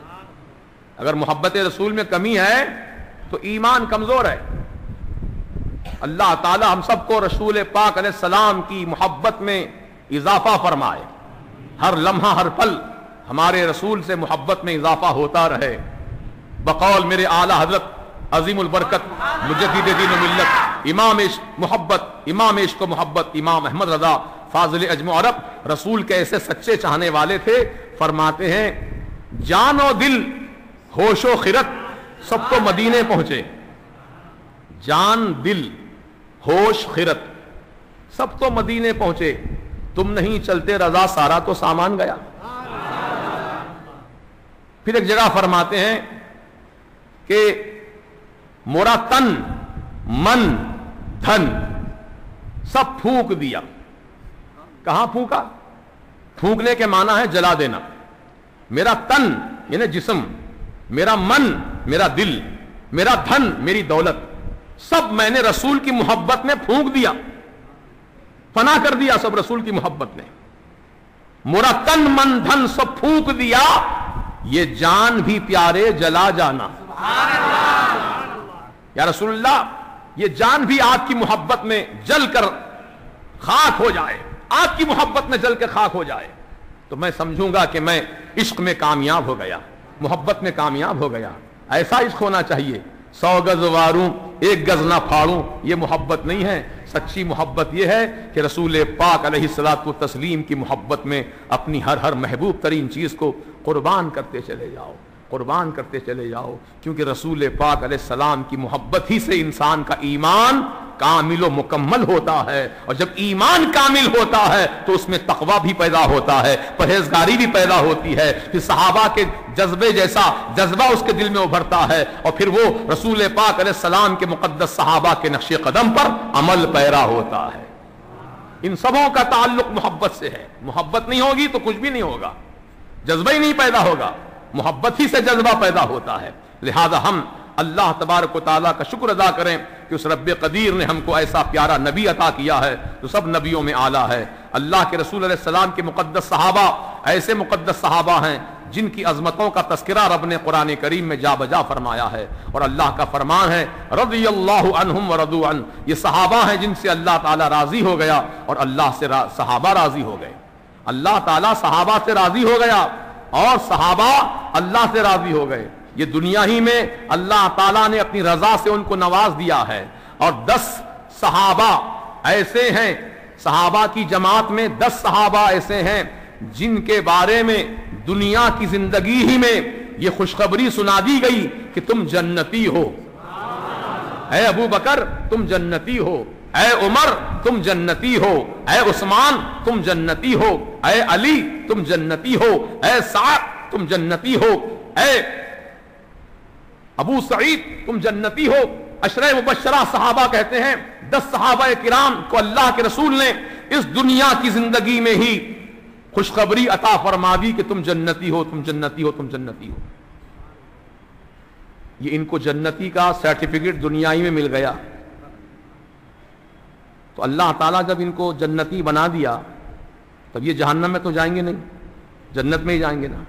اگر محبت رسول میں کمی ہے تو ایمان کمزور ہے۔ اللہ تعالی ہم سب کو رسول پاک علیہ السلام کی محبت میں اضافہ فرمائے، ہر لمحہ ہر پل ہمارے رسول سے محبت میں اضافہ ہوتا رہے۔ بقول میرے اعلی حضرت عظیم البرکت مجدد دین و ملت امام عشق محبت، امام عشق و محبت امام احمد رضا فاضل عجم و عرب رسول کے ایسے سچے چاہنے والے تھے، فرماتے ہیں جان و دل ہوش و خرد سب تو مدینے پہنچے، جان دل ہوش خرد سب تو مدینے پہنچے، تم نہیں چلتے رضا سارا تو سامان گیا۔ پھر ایک جگہ فرماتے ہیں کہ مورا تن من دھن سب پھونک دیا۔ کہاں پھونکا؟ پھونکنے کے معنی ہے جلا دینا۔ میرا تن یعنی جسم، میرا من میرا دل، میرا دھن میری دولت، سب میں نے رسول کی محبت میں پھونک دیا، فنا کر دیا سب رسول کی محبت نے۔ مورا تن من دھن سب پھونک دیا، یہ جان بھی پیارے جلا جانا۔ یا رسول اللہ یہ جان بھی آپ کی محبت میں جل کر خاک ہو جائے، آپ کی محبت میں جل کر خاک ہو جائے تو میں سمجھوں گا کہ میں عشق میں کامیاب ہو گیا، محبت میں کامیاب ہو گیا۔ ایسا عشق ہونا چاہیے، 100 گز واروں 1 گز نہ پھاڑوں، یہ محبت نہیں ہے۔ سچی محبت یہ ہے کہ رسول پاک علیہ الصلوۃ والتسلیم کی محبت میں اپنی ہر محبوب ترین چیز کو قربان کرتے چلے جاؤ، قربان کرتے چلے جاؤ، کیونکہ رسول پاک علیہ السلام کی محبت ہی سے انسان کا ایمان کامل و مکمل ہوتا ہے، اور جب ایمان کامل ہوتا ہے تو اس میں تقوی بھی پیدا ہوتا ہے، پرہیزگاری بھی پیدا ہوتی ہے، پھر صحابہ کے جذبے جیسا جذبہ اس کے دل میں ابھرتا ہے، اور پھر وہ رسول پاک علیہ السلام کے مقدس صحابہ کے نقش قدم پر عمل پیرا ہوتا ہے۔ ان سبوں کا تعلق محبت سے ہے۔ محبت نہیں ہوگی تو کچھ بھی نہیں ہوگا، جذبہ ہی نہیں پیدا ہوگا، محبت ہی سے جذبہ پیدا ہوتا ہے۔ لہذا ہم اللہ تبارک و تعالیٰ کا شکر ادا کریں کہ اس رب قدیر نے ہم کو ایسا پیارا نبی عطا کیا ہے جو سب نبیوں میں اعلیٰ ہے۔ اللہ کے رسول علیہ السلام کے مقدس صحابہ ایسے مقدس صحابہ ہیں جن کی عظمتوں کا تذکرہ رب نے قرآن کریم میں جا بجا فرمایا ہے، اور اللہ کا فرمان ہے رضی اللہ عنہم ورضوا عنہ، یہ صحابہ ہیں جن سے اللہ تعالیٰ راضی ہو گیا اور اللہ سے صحابہ راضی ہو گئے۔ اللہ تعالیٰ صحابہ سے راضی ہو گیا اور صحابہ اللہ سے راضی ہو گئے۔ یہ دنیا ہی میں اللہ تعالیٰ نے اپنی رضا سے ان کو نواز دیا ہے، اور 10 صحابہ ایسے ہیں، صحابہ کی جماعت میں 10 صحابہ ایسے ہیں جن کے بارے میں دنیا کی زندگی ہی میں یہ خوشخبری سنا دی گئی کہ تم جنتی ہو۔ اے ابو بکر تم جنتی ہو، اے عمر تم جنتی ہو، اے عثمان تم جنتی ہو، اے علی تم جنتی ہو، اے سعد تم جنتی ہو، اے ابو سعید تم جنتی ہو۔ عشرہ مبشرہ صحابہ کہتے ہیں 10 صحابہ کرام کو اللہ کے رسول نے اس دنیا کی زندگی میں ہی خوشخبری عطا فرما دی کہ تم جنتی ہو، تم جنتی ہو، تم جنتی ہو۔ یہ ان کو جنتی کا سرٹیفکیٹ دنیا ہی میں مل گیا، تو اللہ تعالیٰ جب ان کو جنتی بنا دیا تب یہ جہنم میں تو جائیں گے نہیں، جنت میں ہی جائیں گے نا۔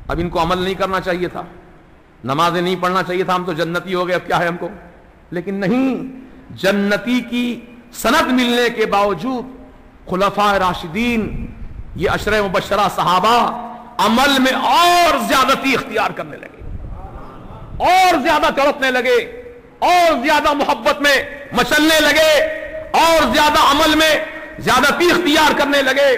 اب ان کو عمل نہیں کرنا چاہیے تھا، نمازیں نہیں پڑھنا چاہیے تھا، ہم تو جنتی ہو گئے اب کیا ہے ہم کو، لیکن نہیں، جنتی کی سند ملنے کے باوجود خلفاء راشدین یہ عشرہ مبشرہ صحابہ عمل میں اور زیادتی اختیار کرنے لگے، اور زیادہ تڑپنے لگے، اور زیادہ محبت میں مچلنے لگے، اور زیادہ عمل میں زیادتی اختیار کرنے لگے۔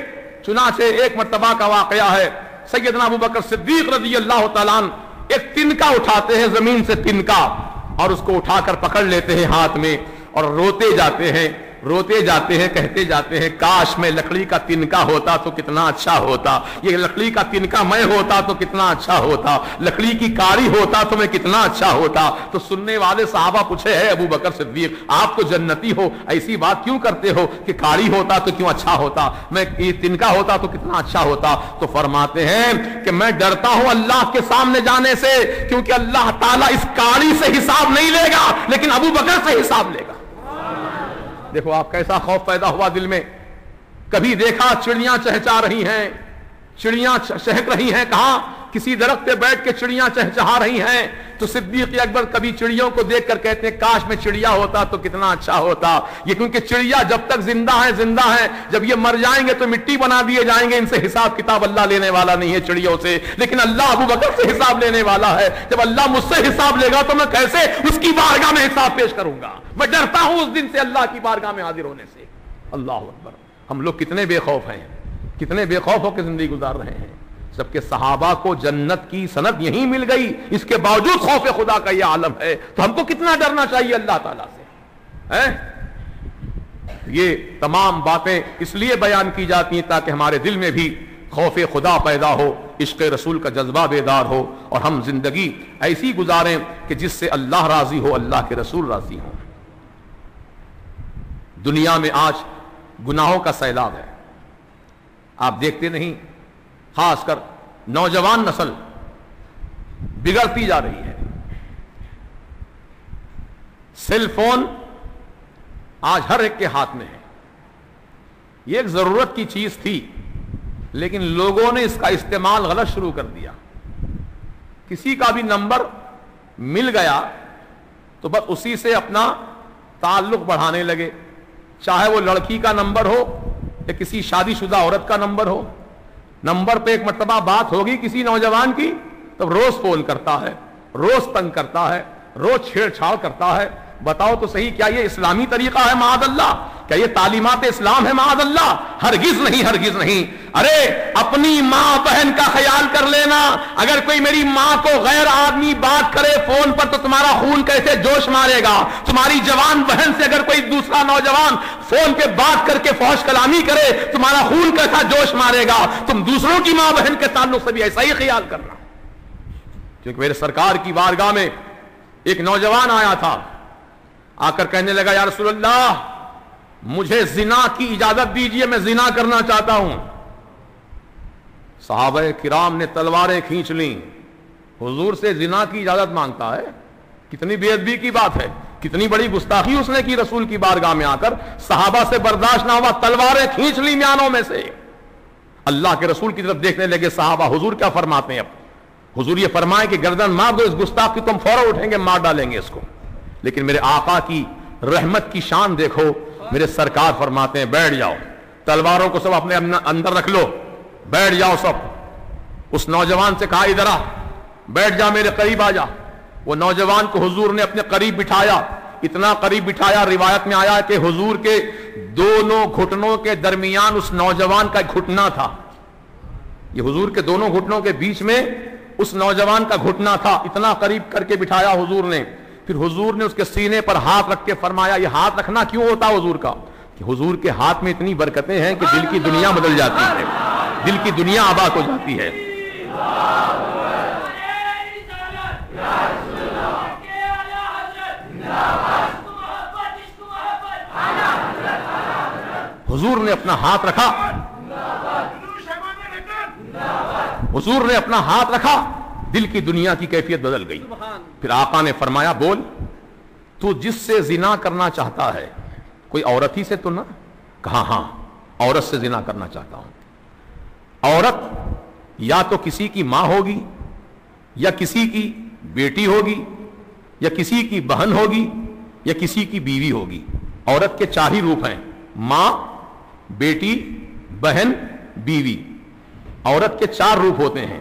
چنانچہ ایک مرتبہ کا واقعہ ہے، سیدنا ابو بکر صدیق رضی اللہ تعالیٰ عنہ ایک تنکا اٹھاتے ہیں زمین سے، تنکا اور اس کو اٹھا کر پکڑ لیتے ہیں ہاتھ میں اور روتے جاتے ہیں کہتے جاتے ہیں کاش میں لکڑی کا تنکا ہوتا تو کتنا اچھا ہوتا، یہ لکڑی کا تنکا میں ہوتا تو کتنا اچھا ہوتا، لکڑی کی کاڑی ہوتا تو میں کتنا اچھا ہوتا۔ تو سننے والے صحابہ پوچھے ہے ابو بکر صدیق آپ تو جنتی ہو، ایسی بات کیوں کرتے ہو کہ کاڑی ہوتا تو کیوں اچھا ہوتا، میں یہ تنکا ہوتا تو کتنا اچھا ہوتا؟ تو فرماتے ہیں کہ میں ڈرتا ہوں اللہ کے سامنے جانے سے، کیونکہ اللہ تعالیٰ اس کاڑی سے حساب نہیں لے گا لیکن ابو بکر سے حساب لے گا۔ دیکھو آپ کیسا خوف پیدا ہوا دل میں۔ کبھی دیکھا چڑیاں چہچہا رہی ہیں، چڑیاں چہک رہی ہیں، کہاں؟ کسی درخت پہ بیٹھ کے چڑیاں چہچہا رہی ہیں، تو صدیق اکبر کبھی چڑیوں کو دیکھ کر کہتے ہیں کاش میں چڑیا ہوتا تو کتنا اچھا ہوتا۔ یہ کیونکہ چڑیا جب تک زندہ ہے، جب یہ مر جائیں گے تو مٹی بنا دیے جائیں گے، ان سے حساب کتاب اللہ لینے والا نہیں ہے چڑیوں سے، لیکن اللہ ابو بکر سے حساب لینے والا ہے۔ جب اللہ مجھ سے حساب لے گا تو میں کیسے اس کی بارگاہ میں حساب پیش کروں گا؟ میں ڈرتا ہوں اس دن سے اللہ کی بارگاہ میں حاضر ہونے سے۔ اللہ اکبر! ہم لوگ کتنے بے خوف ہیں، کتنے بے خوف ہو کے زندگی گزار رہے ہیں، جبکہ صحابہ کو جنت کی سند یہی مل گئی، اس کے باوجود خوف خدا کا یہ عالم ہے، تو ہم کو کتنا ڈرنا چاہیے اللہ تعالیٰ سے۔ یہ تمام باتیں اس لیے بیان کی جاتی ہیں تاکہ ہمارے دل میں بھی خوف خدا پیدا ہو، عشق رسول کا جذبہ بیدار ہو، اور ہم زندگی ایسی گزاریں کہ جس سے اللہ راضی ہو، اللہ کے رسول راضی ہوں۔ دنیا میں آج گناہوں کا سیلاب ہے، آپ دیکھتے نہیں، خاص کر نوجوان نسل بگڑتی جا رہی ہے۔ سیل فون آج ہر ایک کے ہاتھ میں ہے، یہ ایک ضرورت کی چیز تھی لیکن لوگوں نے اس کا استعمال غلط شروع کر دیا۔ کسی کا بھی نمبر مل گیا تو بس اسی سے اپنا تعلق بڑھانے لگے، چاہے وہ لڑکی کا نمبر ہو یا کسی شادی شدہ عورت کا نمبر ہو۔ نمبر پہ ایک مرتبہ بات ہوگی کسی نوجوان کی تو روز فون کرتا ہے، روز تنگ کرتا ہے، روز چھیڑ چھاڑ کرتا ہے۔ بتاؤ تو صحیح، کیا یہ اسلامی طریقہ ہے؟ معاذ اللہ! کیا یہ تعلیمات اسلام ہے؟ معاذ اللہ! ہرگز نہیں، ہرگز نہیں۔ ارے اپنی ماں بہن کا خیال کر لینا۔ اگر کوئی میری ماں کو غیر آدمی بات کرے فون پر تو تمہارا خون کیسے جوش مارے گا؟ تمہاری جوان بہن سے اگر کوئی دوسرا نوجوان فون پہ بات کر کے فحش کلامی کرے تمہارا خون کیسا جوش مارے گا؟ تم دوسروں کی ماں بہن کے تعلق سے بھی ایسا ہی خیال کرنا۔ کیونکہ میرے سرکار کی بارگاہ میں ایک نوجوان آیا تھا، آ کر کہنے لگا یا رسول اللہ مجھے زنا کی اجازت دیجئے، میں زنا کرنا چاہتا ہوں۔ صحابہ کرام نے تلواریں کھینچ لیں، حضور سے زنا کی اجازت مانگتا ہے؟ کتنی بے ادبی کی بات ہے، کتنی بڑی گستاخی اس نے کی رسول کی بارگاہ میں آ کر۔ صحابہ سے برداشت نہ ہوا، تلواریں کھینچ لی میانوں میں سے۔ اللہ کے رسول کی طرف دیکھنے لگے صحابہ، حضور کیا فرماتے ہیں؟ اب حضور یہ فرمائے کہ گردن مار دو اس گستاخ کی، تم فوراً اٹھیں گے مار ڈالیں گے اس کو۔ لیکن میرے آقا کی رحمت کی شان دیکھو، میرے سرکار فرماتے ہیں بیٹھ جاؤ، تلواروں کو سب اپنے اندر رکھ لو، بیٹھ جاؤ سب۔ اس نوجوان سے کہا ادھر آ، بیٹھ جا، میرے قریب آ جا۔ وہ نوجوان کو حضور نے اپنے قریب بٹھایا، اتنا قریب بٹھایا روایت میں آیا کہ حضور کے دونوں گھٹنوں کے درمیان اس نوجوان کا گھٹنا تھا۔ یہ حضور کے دونوں گھٹنوں کے بیچ میں اس نوجوان کا گھٹنا تھا، اتنا قریب کر کے بٹھایا حضور نے۔ پھر حضور نے اس کے سینے پر ہاتھ رکھ کے فرمایا، یہ ہاتھ رکھنا کیوں ہوتا حضور کا؟ کہ حضور کے ہاتھ میں اتنی برکتیں ہیں کہ دل کی دنیا بدل جاتی ہے، دل کی دنیا آباد ہو جاتی ہے۔ حضور نے اپنا ہاتھ رکھا، حضور نے اپنا ہاتھ رکھا، دل کی دنیا کی کیفیت بدل گئی۔ پھر آقا نے فرمایا بول، تو جس سے زنا کرنا چاہتا ہے کوئی عورت ہی سے تو نہ؟ کہا ہاں عورت سے زنا کرنا چاہتا ہوں۔ عورت یا تو کسی کی ماں ہوگی، یا کسی کی بیٹی ہوگی، یا کسی کی بہن ہوگی، یا کسی کی بیوی ہوگی۔ عورت کے 4 ہی روپ ہیں، ماں، بیٹی، بہن، بیوی۔ عورت کے 4 روپ ہوتے ہیں،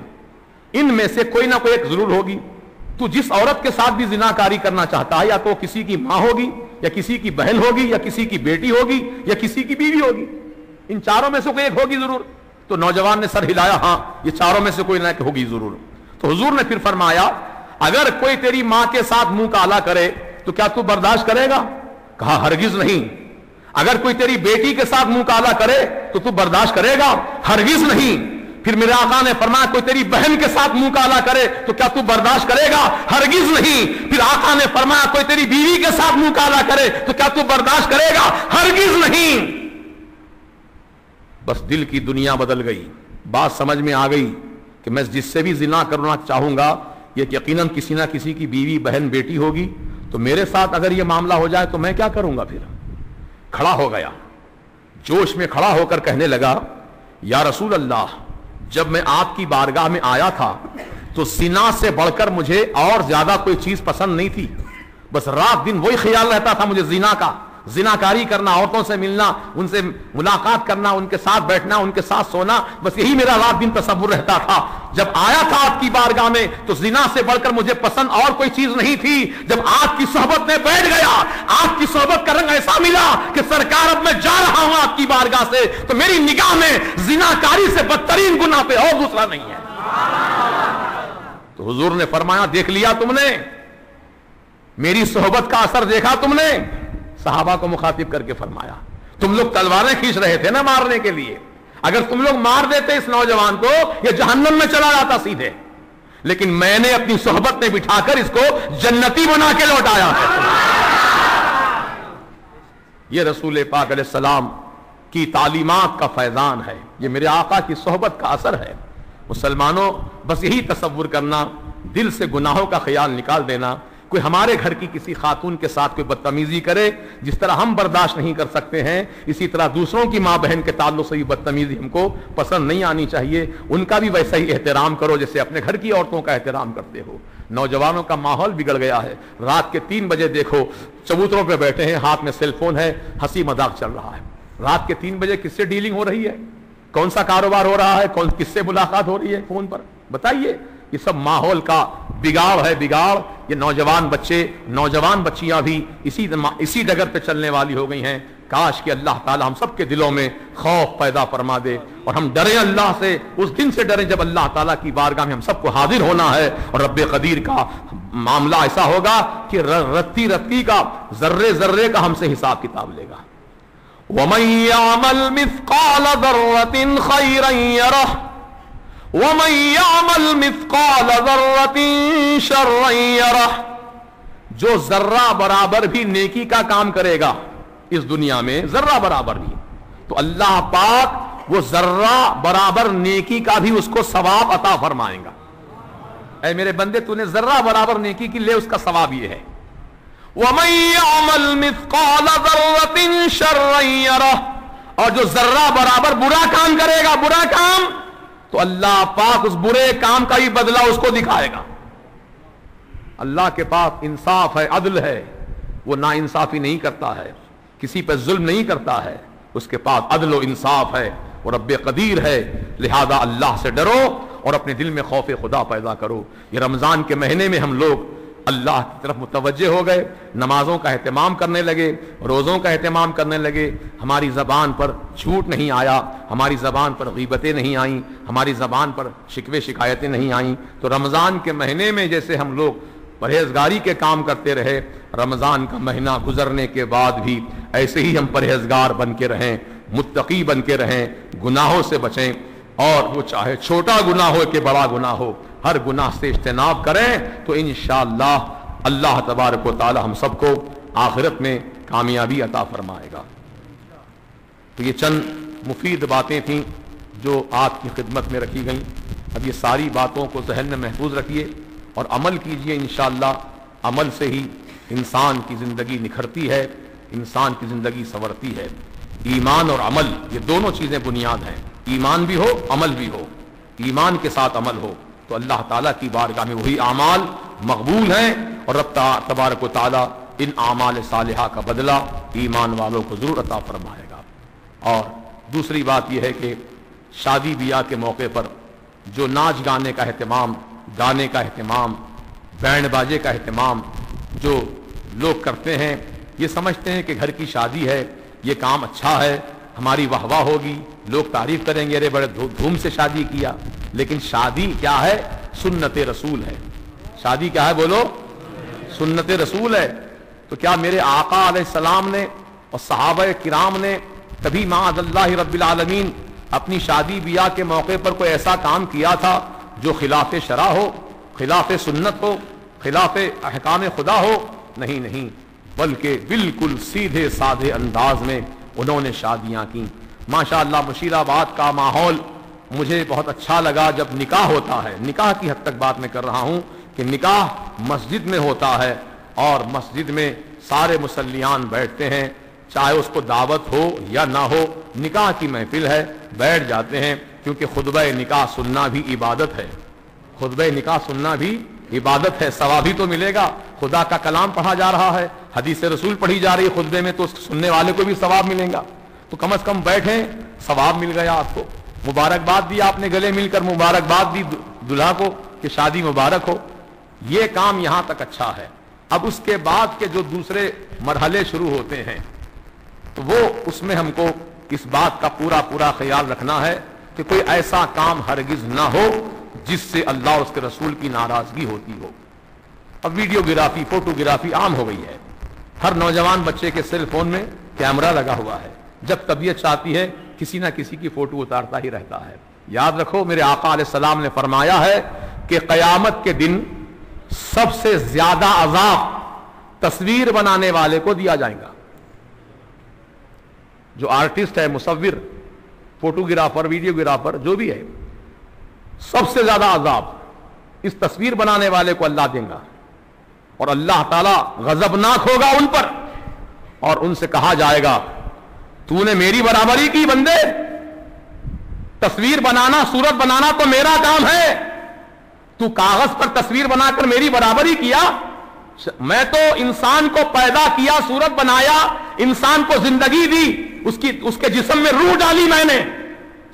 ان میں سے کوئی نہ کوئی ایک ضرور ہوگی۔ تو جس عورت کے ساتھ بھی زناکاری کرنا چاہتا ہے یا تو کسی کی ماں ہوگی، یا کسی کی بہن ہوگی، یا کسی کی بیٹی ہوگی، یا کسی کی بیوی ہوگی، ان 4 میں سے کوئی ایک ہوگی ضرور۔ تو نوجوان نے سر ہلایا، ہاں یہ 4 میں سے کوئی نہ ایک ہوگی ضرور۔ تو حضور نے پھر فرمایا اگر کوئی تیری ماں کے ساتھ منہ کالا کرے تو کیا تو برداشت کرے گا؟ کہا ہرگز نہیں۔ اگر کوئی تیری بیٹی کے ساتھ منہ کالا کرے تو تو برداشت کرے گا؟ ہرگز نہیں۔ پھر میرے آقا نے فرمایا کوئی تیری بہن کے ساتھ منہ کالا کرے تو کیا تو برداشت کرے گا؟ ہرگز نہیں۔ پھر آقا نے فرمایا کوئی تیری بیوی کے ساتھ منہ کالا کرے تو کیا تو برداشت کرے گا؟ ہرگز نہیں۔ بس دل کی دنیا بدل گئی، بات سمجھ میں آ گئی کہ میں جس سے بھی زنا کرنا چاہوں گا یہ یقیناً کسی نہ کسی کی بیوی بہن بیٹی ہوگی، تو میرے ساتھ اگر یہ معاملہ ہو جائے تو میں کیا کروں گا؟ پھر کھڑا ہو گیا، جوش میں کھڑا ہو کر کہنے لگا یا رسول اللہ، جب میں آپ کی بارگاہ میں آیا تھا تو زنا سے بڑھ کر مجھے اور زیادہ کوئی چیز پسند نہیں تھی، بس رات دن وہی خیال رہتا تھا مجھے زنا کا، زناکاری کرنا، عورتوں سے ملنا، ان سے ملاقات کرنا، ان کے ساتھ بیٹھنا، ان کے ساتھ سونا، بس یہی میرا رات دن تصور رہتا تھا۔ جب آیا تھا آپ کی بارگاہ میں تو زنا سے بڑھ کر مجھے پسند اور کوئی چیز نہیں تھی۔ جب آپ کی صحبت میں بیٹھ گیا، آپ کی صحبت کا رنگ ایسا ملا کہ سرکار اب میں جا رہا ہوں آپ کی بارگاہ سے تو میری نگاہ میں زناکاری سے بدترین گناہ پہ اور دوسرا نہیں ہے۔ تو حضور نے فرمایا دیکھ لیا تم نے، میری صحبت کا اثر دیکھا تم نے؟ صحابہ کو مخاطب کر کے فرمایا تم لوگ تلواریں کھینچ رہے تھے نا مارنے کے لیے، اگر تم لوگ مار دیتے اس نوجوان کو یہ جہنم میں چلا جاتا سیدھے، لیکن میں نے اپنی صحبت میں بٹھا کر اس کو جنتی بنا کے لوٹایا ہے۔ یہ رسول پاک علیہ السلام کی تعلیمات کا فیضان ہے، یہ میرے آقا کی صحبت کا اثر ہے۔ مسلمانوں بس یہی تصور کرنا، دل سے گناہوں کا خیال نکال دینا، کوئی ہمارے گھر کی کسی خاتون کے ساتھ کوئی بدتمیزی کرے، جس طرح ہم برداشت نہیں کر سکتے ہیں اسی طرح دوسروں کی ماں بہن کے تعلق سے بھی بدتمیزی ہم کو پسند نہیں آنی چاہیے، ان کا بھی ویسا ہی احترام کرو جیسے اپنے گھر کی عورتوں کا احترام کرتے ہو۔ نوجوانوں کا ماحول بگڑ گیا ہے، رات کے 3 بجے دیکھو چبوتروں پہ بیٹھے ہیں، ہاتھ میں سیل فون ہے، ہنسی مذاق چل رہا ہے۔ رات کے 3 بجے کس سے ڈیلنگ ہو رہی ہے؟ کون سا کاروبار ہو رہا ہے؟ کس سے ملاقات ہو رہی ہے فون پر؟ بتائیے۔ یہ سب ماحول کا بگاڑ ہے، بگاڑ۔ یہ نوجوان بچے، نوجوان بچیاں بھی اسی ڈگر پہ چلنے والی ہو گئی ہیں۔ کاش کہ اللہ تعالی ہم سب کے دلوں میں خوف پیدا فرما دے اور ہم ڈریں اللہ سے، اس دن سے ڈریں جب اللہ تعالیٰ کی بارگاہ میں ہم سب کو حاضر ہونا ہے اور رب قدیر کا معاملہ ایسا ہوگا کہ رتی رتی کا، ذرے ذرے کا ہم سے حساب کتاب لے گا۔ وَمَن يَعْمَلْ مِثْقَالَ ذَرَّةٍ خَيْرًا يَرَهُ وَمَن يَعْمَلْ مِثْقَالَ ذَرَّةٍ شَرًّا يَرَهُ، جو ذرہ برابر بھی نیکی کا کام کرے گا اس دنیا میں، ذرہ برابر بھی، تو اللہ پاک وہ ذرہ برابر نیکی کا بھی اس کو ثواب عطا فرمائیں گا۔ اے میرے بندے تو نے ذرہ برابر نیکی کی لے، اس کا ثواب یہ ہے۔ وَمَن يَعْمَلْ مِثْقَالَ ذَرَّةٍ شَرًّا يَرَهُ، اور جو ذرہ برابر برا کام کرے گا، برا کام، تو اللہ پاک اس برے کام کا ہی بدلہ اس کو دکھائے گا۔ اللہ کے پاس انصاف ہے، عدل ہے، وہ نا انصافی نہیں کرتا ہے، کسی پہ ظلم نہیں کرتا ہے، اس کے پاس عدل و انصاف ہے، وہ رب قدیر ہے۔ لہذا اللہ سے ڈرو اور اپنے دل میں خوف خدا پیدا کرو۔ یہ رمضان کے مہینے میں ہم لوگ اللہ کی طرف متوجہ ہو گئے، نمازوں کا اہتمام کرنے لگے، روزوں کا اہتمام کرنے لگے، ہماری زبان پر جھوٹ نہیں آیا، ہماری زبان پر غیبتیں نہیں آئیں، ہماری زبان پر شکوے شکایتیں نہیں آئیں۔ تو رمضان کے مہینے میں جیسے ہم لوگ پرہیزگاری کے کام کرتے رہے، رمضان کا مہینہ گزرنے کے بعد بھی ایسے ہی ہم پرہیزگار بن کے رہیں، متقی بن کے رہیں، گناہوں سے بچیں، اور وہ چاہے چھوٹا گناہ ہو کہ بڑا گناہ ہو، ہر گناہ سے اجتناب کریں تو انشاءاللہ اللہ تبارک و تعالی ہم سب کو آخرت میں کامیابی عطا فرمائے گا۔ تو یہ چند مفید باتیں تھیں جو آپ کی خدمت میں رکھی گئیں۔ اب یہ ساری باتوں کو ذہن میں محفوظ رکھیے اور عمل کیجئے، انشاءاللہ عمل سے ہی انسان کی زندگی نکھرتی ہے، انسان کی زندگی سنورتی ہے۔ ایمان اور عمل یہ دونوں چیزیں بنیاد ہیں، ایمان بھی ہو عمل بھی ہو، ایمان کے ساتھ عمل ہو تو اللہ تعالیٰ کی بارگاہ میں وہی اعمال مقبول ہیں، اور رب تبارک و تعالیٰ ان اعمال صالحہ کا بدلہ ایمان والوں کو ضرور عطا فرمائے گا۔ اور دوسری بات یہ ہے کہ شادی بیاہ کے موقع پر جو ناچ گانے کا اہتمام، گانے کا اہتمام، بینڈ باجے کا اہتمام جو لوگ کرتے ہیں، یہ سمجھتے ہیں کہ گھر کی شادی ہے، یہ کام اچھا ہے، ہماری واہ واہ ہوگی، لوگ تعریف کریں گے، ارے بڑے دھوم سے شادی کیا۔ لیکن شادی کیا ہے؟ سنت رسول ہے، شادی کیا ہے بولو؟ سنت رسول ہے. تو کیا میرے آقا علیہ السلام نے اور صحابہ کرام نے کبھی معاذ اللہ رب العالمین اپنی شادی بیاہ کے موقع پر کوئی ایسا کام کیا تھا جو خلاف شرع ہو، خلاف سنت ہو، خلاف احکام خدا ہو؟ نہیں نہیں، بلکہ بالکل سیدھے سادھے انداز میں انہوں نے شادیاں کی. ماشاءاللہ مشیر آباد کا ماحول مجھے بہت اچھا لگا. جب نکاح ہوتا ہے، نکاح کی حد تک بات میں کر رہا ہوں کہ نکاح مسجد میں ہوتا ہے اور مسجد میں سارے مصلیان بیٹھتے ہیں، چاہے اس کو دعوت ہو یا نہ ہو، نکاح کی محفل ہے، بیٹھ جاتے ہیں. کیونکہ خطبہ نکاح سننا بھی عبادت ہے، خطبہ نکاح سننا بھی عبادت ہے. ثواب بھی تو ملے گا، خدا کا کلام پڑھا جا رہا ہے، حدیث رسول پڑھی جا رہی ہے خطبے میں، تو سننے والے کو بھی ثواب ملے گا. تو کم از کم بیٹھیں، ثواب مل گیا آپ کو. مبارکباد دی آپ نے، گلے مل کر مبارکباد دی دلہا کو کہ شادی مبارک ہو. یہ کام یہاں تک اچھا ہے. اب اس کے بعد کے جو دوسرے مرحلے شروع ہوتے ہیں تو وہ اس میں ہم کو اس بات کا پورا خیال رکھنا ہے کہ کوئی ایسا کام ہرگز نہ ہو جس سے اللہ اور اس کے رسول کی ناراضگی ہوتی ہو. اب ویڈیوگرافی، فوٹوگرافی عام ہو گئی ہے. ہر نوجوان بچے کے سیل فون میں کیمرہ لگا ہوا ہے، جب طبیعت چاہتی ہے کسی نہ کسی کی فوٹو اتارتا ہی رہتا ہے. یاد رکھو میرے آقا علیہ السلام نے فرمایا ہے کہ قیامت کے دن سب سے زیادہ عذاب تصویر بنانے والے کو دیا جائے گا. جو آرٹسٹ ہے، مصور، فوٹوگرافر، ویڈیوگرافر، جو بھی ہے، سب سے زیادہ عذاب اس تصویر بنانے والے کو اللہ دیں گا. اور اللہ تعالی غضبناک ہوگا ان پر اور ان سے کہا جائے گا تو نے میری برابری کی بندے، تصویر بنانا، صورت بنانا تو میرا کام ہے، تو کاغذ پر تصویر بنا کر میری برابری کیا. میں تو انسان کو پیدا کیا، صورت بنایا، انسان کو زندگی دی، اس کے جسم میں روح ڈالی، میں نے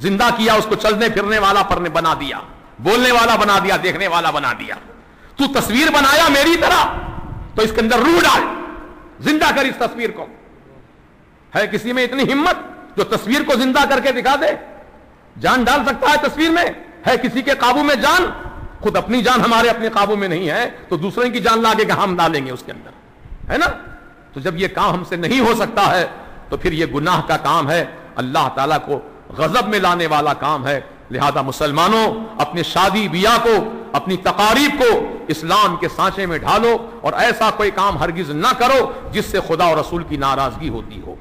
زندہ کیا، اس کو چلنے پھرنے والا بنا دیا، بولنے والا بنا دیا، دیکھنے والا بنا دیا. تو تصویر بنایا میری طرح تو اس کے اندر روح ڈال، زندہ کر اس تصویر کو. ہے کسی میں اتنی ہمت جو تصویر کو زندہ کر کے دکھا دے؟ جان ڈال سکتا ہے تصویر میں؟ ہے کسی کے قابو میں جان؟ خود اپنی جان ہمارے اپنے قابو میں نہیں ہے تو دوسرے کی جان لاگے کہ ہم ڈالیں گے اس کے اندر، ہے نا؟ تو جب یہ کام ہم سے نہیں ہو سکتا ہے تو پھر یہ گناہ کا کام ہے، اللہ تعالیٰ کو غضب میں لانے والا کام ہے. لہذا مسلمانوں اپنے شادی بیاہ کو، اپنی تقاریب کو اسلام کے سانچے میں ڈھالو اور ایسا کوئی کام ہرگز نہ کرو جس سے خدا اور رسول کی ناراضگی ہوتی ہو.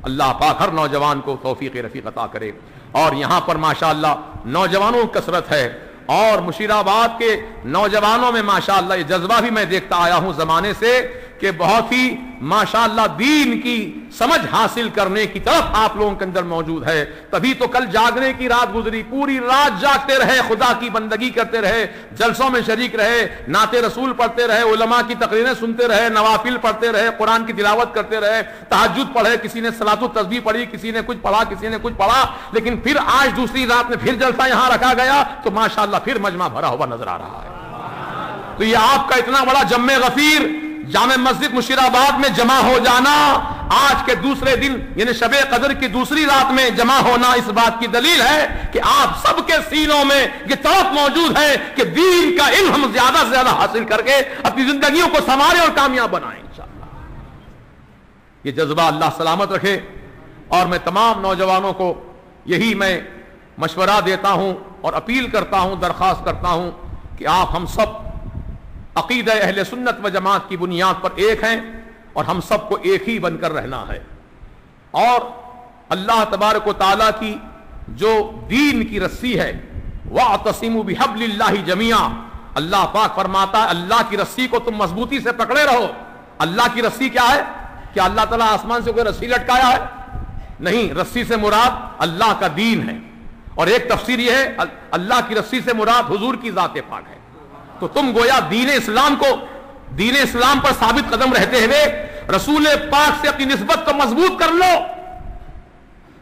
اللہ پاک ہر نوجوان کو توفیق رفیق عطا کرے. اور یہاں پر ماشاءاللہ نوجوانوں کی کثرت ہے اور مشیر آباد کے نوجوانوں میں ماشاءاللہ یہ جذبہ بھی میں دیکھتا آیا ہوں زمانے سے کہ بہت ہی ماشاءاللہ دین کی سمجھ حاصل کرنے کی طرف آپ لوگوں کے اندر موجود ہے. تبھی تو کل جاگنے کی رات گزری، پوری رات جاگتے رہے، خدا کی بندگی کرتے رہے، جلسوں میں شریک رہے، نعت رسول پڑھتے رہے، علماء کی تقریریں سنتے رہے، نوافل پڑھتے رہے، قرآن کی تلاوت کرتے رہے، تہجد پڑھے، کسی نے صلاۃ التسبیح پڑھی، کسی نے کچھ پڑھا، کسی نے کچھ پڑھا. لیکن پھر آج دوسری رات میں پھر جلسہ یہاں رکھا گیا تو ماشاءاللہ پھر مجمع بھرا ہوا نظر آ رہا ہے. تو یہ آپ کا اتنا بڑا جمع غفیر جامع مسجد مشیر آباد میں جمع ہو جانا، آج کے دوسرے دن یعنی شب قدر کی دوسری رات میں جمع ہونا، اس بات کی دلیل ہے کہ آپ سب کے سینوں میں یہ طرف موجود ہے کہ دین کا علم ہم زیادہ سے زیادہ حاصل کر کے اپنی زندگیوں کو سنواریں اور کامیاب بنائیں انشاءاللہ. یہ جذبہ اللہ سلامت رکھے. اور میں تمام نوجوانوں کو یہی میں مشورہ دیتا ہوں اور اپیل کرتا ہوں، درخواست کرتا ہوں کہ آپ ہم سب عقیدہ اہل سنت و جماعت کی بنیاد پر ایک ہیں اور ہم سب کو ایک ہی بن کر رہنا ہے. اور اللہ تبارک و تعالیٰ کی جو دین کی رسی ہے، وَاعْتَصِمُوا بِحَبْلِ اللَّهِ جَمِيعًا، اللہ پاک فرماتا ہے اللہ کی رسی کو تم مضبوطی سے پکڑے رہو. اللہ کی رسی کیا ہے؟ کیا اللہ تعالیٰ آسمان سے کوئی رسی لٹکایا ہے؟ نہیں، رسی سے مراد اللہ کا دین ہے. اور ایک تفسیر یہ ہے اللہ کی رسی سے مراد حضور کی ذات پاک ہے. تو تم گویا دین اسلام پر ثابت قدم رہتے ہوئے رسول پاک سے اپنی نسبت کو مضبوط کر لو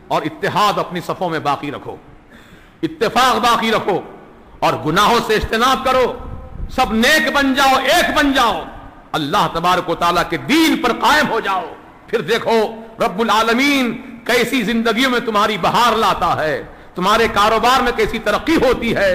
اور اتحاد اپنی صفوں میں باقی رکھو، اتفاق باقی رکھو اور گناہوں سے اجتناب کرو. سب نیک بن جاؤ، ایک بن جاؤ، اللہ تبارک و تعالیٰ کے دین پر قائم ہو جاؤ. پھر دیکھو رب العالمین کیسی زندگیوں میں تمہاری بہار لاتا ہے، تمہارے کاروبار میں کیسی ترقی ہوتی ہے،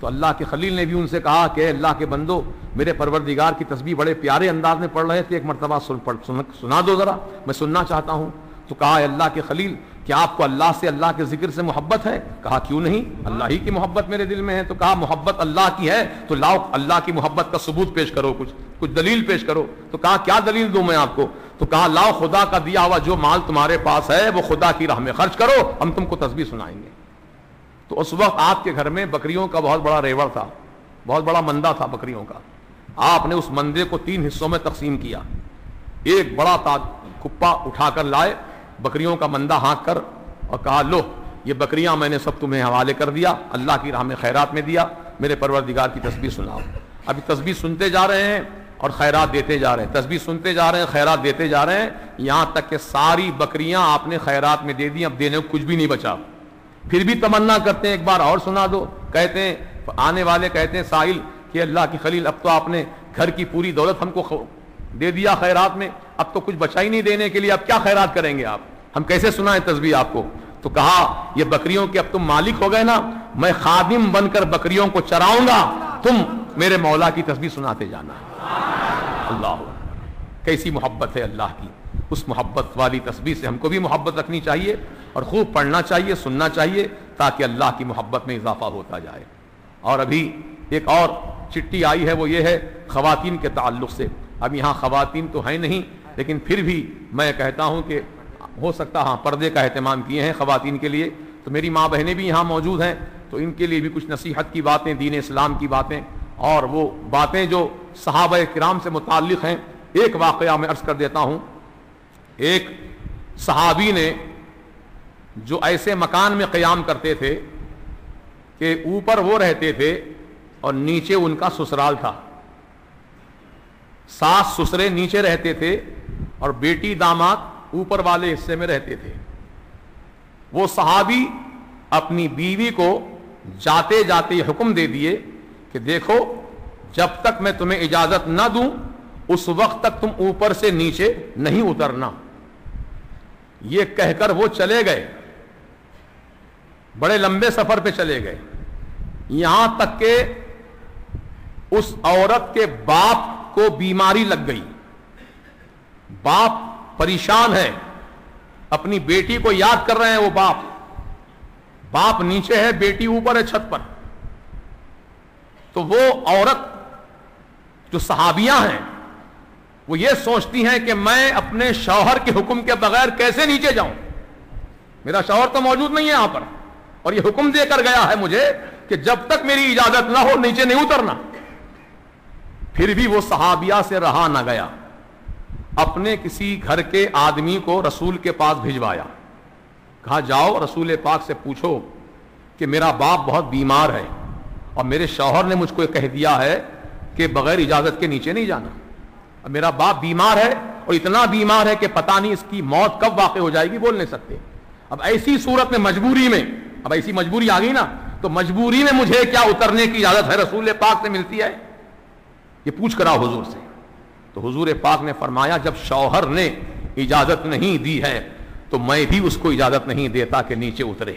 تو اللہ کے خلیل نے بھی ان سے کہا کہ اللہ کے بندو میرے پروردگار کی تسبیح بڑے پیارے انداز میں پڑھ رہے تھے، ایک مرتبہ سنا دو ذرا، میں سننا چاہتا ہوں۔ تو کہا اے اللہ کے خلیل کیا آپ کو اللہ سے، اللہ کے ذکر سے محبت ہے؟ کہا کیوں نہیں، اللہ ہی کی محبت میرے دل میں ہے۔ تو کہا محبت اللہ کی ہے تو لاؤ اللہ کی محبت کا ثبوت پیش کرو، کچھ دلیل پیش کرو۔ تو کہا کیا دلیل دوں میں آپ کو؟ تو کہا لاؤ خدا کا دیا ہوا جو مال تمہارے پاس ہے وہ خدا کی راہ میں خرچ کرو، ہم تم کو تسبیح سنائیں گے۔ تو اس وقت آپ کے گھر میں بکریوں کا بہت بڑا ریوڑ تھا، بہت بڑا مندہ تھا بکریوں کا۔ آپ نے اس مندے کو 3 حصوں میں تقسیم کیا، ایک بڑا کپا اٹھا کر لائے، بکریوں کا مندہ ہانک کر، اور کہا لو یہ بکریاں میں نے سب تمہیں حوالے کر دیا، اللہ کی راہ میں خیرات میں دیا، میرے پروردگار کی تسبیح سناؤ۔ ابھی تسبیح سنتے جا رہے ہیں اور خیرات دیتے جا رہے ہیں، تسبیح سنتے جا رہے ہیں، خیرات دیتے جا رہے ہیں، یہاں تک کہ ساری بکریاں آپ نے خیرات میں دے دی، اب دینے کو کچھ بھی نہیں بچا۔ پھر بھی تمنا کرتے ہیں ایک بار اور سنا دو۔ کہتے ہیں آنے والے کہتے ہیں سائل کہ اللہ کی خلیل اب تو آپ نے گھر کی پوری دولت ہم کو دے دیا خیرات میں، اب تو کچھ بچا ہی نہیں دینے کے لیے، اب کیا خیرات کریں گے آپ، ہم کیسے سنائیں تسبیح آپ کو؟ تو کہا یہ بکریوں کے اب تم مالک ہو گئے نا، میں خادم بن کر بکریوں کو چراؤں گا، تم میرے مولا کی تسبیح سناتے جانا۔ اللہ کیسی محبت ہے اللہ کی، اس محبت والی تسبیح سے ہم کو بھی محبت رکھنی چاہیے اور خوب پڑھنا چاہیے، سننا چاہیے، تاکہ اللہ کی محبت میں اضافہ ہوتا جائے۔ اور ابھی ایک اور چٹھی آئی ہے، وہ یہ ہے خواتین کے تعلق سے۔ اب یہاں خواتین تو ہیں نہیں، لیکن پھر بھی میں کہتا ہوں کہ ہو سکتا ہاں پردے کا اہتمام کیے ہیں خواتین کے لیے، تو میری ماں بہنیں بھی یہاں موجود ہیں، تو ان کے لیے بھی کچھ نصیحت کی باتیں، دین اسلام کی باتیں، اور وہ باتیں جو صحابہ کرام سے متعلق ہیں۔ ایک واقعہ میں عرض کر دیتا ہوں۔ ایک صحابی نے جو ایسے مکان میں قیام کرتے تھے کہ اوپر وہ رہتے تھے اور نیچے ان کا سسرال تھا، ساس سسرے نیچے رہتے تھے اور بیٹی داماد اوپر والے حصے میں رہتے تھے۔ وہ صحابی اپنی بیوی کو جاتے جاتے یہ حکم دے دیے کہ دیکھو جب تک میں تمہیں اجازت نہ دوں اس وقت تک تم اوپر سے نیچے نہیں اترنا۔ یہ کہہ کر وہ چلے گئے، بڑے لمبے سفر پہ چلے گئے، یہاں تک کہ اس عورت کے باپ کو بیماری لگ گئی۔ باپ پریشان ہے، اپنی بیٹی کو یاد کر رہے ہیں، وہ باپ نیچے ہے، بیٹی اوپر ہے چھت پر۔ تو وہ عورت جو صحابیاں ہیں وہ یہ سوچتی ہیں کہ میں اپنے شوہر کے حکم کے بغیر کیسے نیچے جاؤں، میرا شوہر تو موجود نہیں ہے یہاں پر، اور یہ حکم دے کر گیا ہے مجھے کہ جب تک میری اجازت نہ ہو نیچے نہیں اترنا۔ پھر بھی وہ صحابیہ سے رہا نہ گیا، اپنے کسی گھر کے آدمی کو رسول کے پاس بھجوایا، کہا جاؤ رسول پاک سے پوچھو کہ میرا باپ بہت بیمار ہے اور میرے شوہر نے مجھ کو کہہ دیا ہے کہ بغیر اجازت کے نیچے نہیں جانا۔ اب میرا باپ بیمار ہے اور اتنا بیمار ہے کہ پتہ نہیں اس کی موت کب واقع ہو جائے گی، بول نہیں سکتے۔ اب ایسی صورت میں مجبوری میں، اب ایسی مجبوری آ گئی نا، تو مجبوری میں مجھے کیا اترنے کی اجازت ہے رسول پاک سے ملتی ہے؟ یہ پوچھ کر آؤ حضور سے۔ تو حضور پاک نے فرمایا جب شوہر نے اجازت نہیں دی ہے تو میں بھی اس کو اجازت نہیں دیتا کہ نیچے اترے۔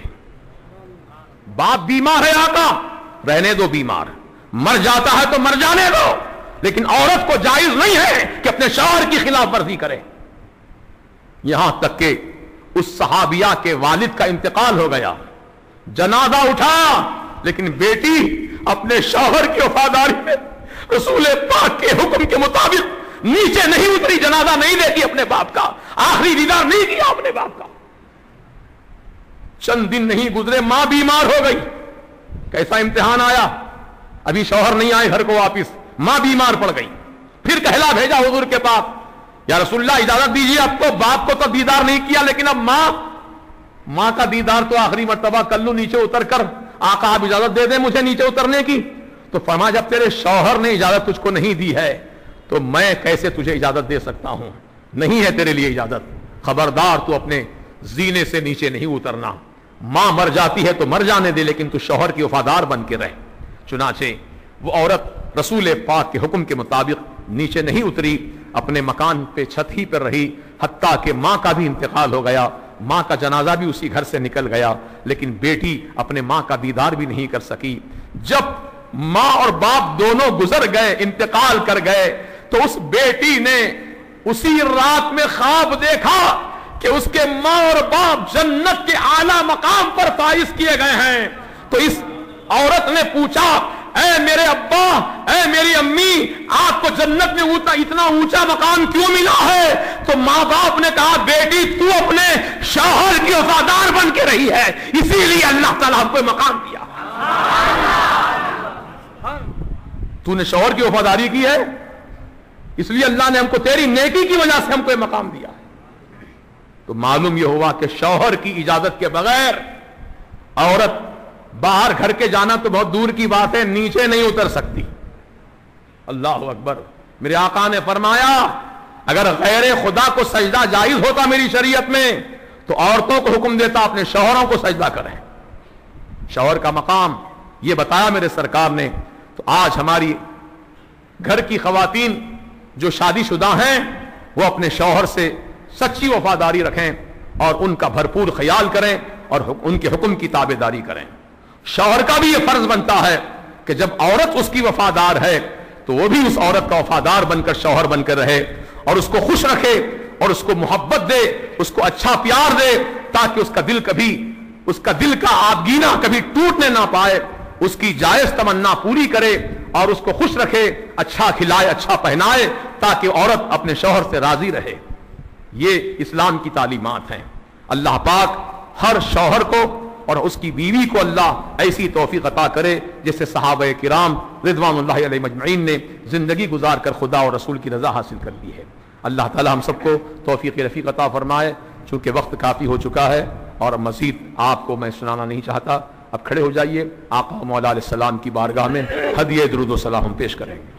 باپ بیمار ہے آقا، رہنے دو، بیمار مر جاتا ہے تو مر جانے دو، لیکن عورت کو جائز نہیں ہے کہ اپنے شوہر کی خلاف ورزی کرے۔ یہاں تک کہ اس صحابیہ کے والد کا انتقال ہو گیا، جنازہ اٹھا، لیکن بیٹی اپنے شوہر کی وفاداری میں رسول پاک کے حکم کے مطابق نیچے نہیں اتری، جنازہ نہیں دیکھی اپنے باپ کا، آخری دیدار نہیں کیا اپنے باپ کا۔ چند دن نہیں گزرے ماں بیمار ہو گئی۔ کیسا امتحان آیا، ابھی شوہر نہیں آئے گھر کو واپس، ماں بیمار پڑ گئی۔ پھر کہلا بھیجا حضور کے پاس، یا رسول اللہ اجازت دیجیے، اب تو باپ کو تو دیدار نہیں کیا لیکن اب ماں کا دیدار تو آخری مرتبہ کر لوں نیچے اتر کر، آقا آپ اجازت دے دیں مجھے نیچے اترنے کی۔ تو فرمایا جب تیرے شوہر نے اجازت تجھ کو نہیں دی ہے تو میں کیسے تجھے اجازت دے سکتا ہوں، نہیں ہے تیرے لیے اجازت، خبردار تو اپنے زینے سے نیچے نہیں اترنا۔ ماں مر جاتی ہے تو مر جانے دے، لیکن تو شوہر کی وفادار بن کے رہ۔ چنانچہ وہ عورت رسول پاک کے حکم کے مطابق نیچے نہیں اتری، اپنے مکان پہ چھت ہی پر رہی، حتیٰ کہ ماں کا بھی انتقال ہو گیا، ماں کا جنازہ بھی اسی گھر سے نکل گیا، لیکن بیٹی اپنے ماں کا دیدار بھی نہیں کر سکی۔ جب ماں اور باپ دونوں گزر گئے، انتقال کر گئے، تو اس بیٹی نے اسی رات میں خواب دیکھا کہ اس کے ماں اور باپ جنت کے اعلیٰ مقام پر فائز کیے گئے ہیں۔ تو اس عورت نے پوچھا، اے میرے ابا، اے میری امی، آپ کو جنت میں اتنا اونچا مقام کیوں ملا ہے؟ تو ماں باپ نے کہا، بیٹی تو اپنے شوہر کی وفادار بن کے رہی ہے، اسی لیے اللہ تعالیٰ ہم کو مقام دیا۔ تو نے شوہر کی وفاداری کی ہے، اس لیے اللہ نے ہم کو تیری نیکی کی وجہ سے ہم کو یہ مقام دیا ہے۔ تو معلوم یہ ہوا کہ شوہر کی اجازت کے بغیر عورت باہر گھر کے جانا تو بہت دور کی بات ہے، نیچے نہیں اتر سکتی۔ اللہ اکبر۔ میرے آقا نے فرمایا، اگر غیر خدا کو سجدہ جائز ہوتا میری شریعت میں تو عورتوں کو حکم دیتا اپنے شوہروں کو سجدہ کریں۔ شوہر کا مقام یہ بتایا میرے سرکار نے۔ تو آج ہماری گھر کی خواتین جو شادی شدہ ہیں وہ اپنے شوہر سے سچی وفاداری رکھیں اور ان کا بھرپور خیال کریں اور ان کے حکم کی تابعداری کریں۔ شوہر کا بھی یہ فرض بنتا ہے کہ جب عورت اس کی وفادار ہے تو وہ بھی اس عورت کا وفادار بن کر شوہر بن کر رہے اور اس کو خوش رکھے اور اس کو محبت دے، اس کو اچھا پیار دے، تاکہ اس کا دل کا آبگینہ کبھی ٹوٹنے نہ پائے، اس کی جائز تمنا پوری کرے اور اس کو خوش رکھے، اچھا کھلائے، اچھا پہنائے، تاکہ عورت اپنے شوہر سے راضی رہے۔ یہ اسلام کی تعلیمات ہیں۔ اللہ پاک ہر شوہر کو اور اس کی بیوی کو اللہ ایسی توفیق عطا کرے جیسے صحابہ کرام رضوان اللہ علیہ مجمعین نے زندگی گزار کر خدا اور رسول کی رضا حاصل کر لی ہے۔ اللہ تعالی ہم سب کو توفیق رفیق عطا فرمائے۔ چونکہ وقت کافی ہو چکا ہے اور مزید آپ کو میں سنانا نہیں چاہتا، اب کھڑے ہو جائیے، آقا مولا علیہ السلام کی بارگاہ میں ہدیہ درود و سلام ہم پیش کریں گے۔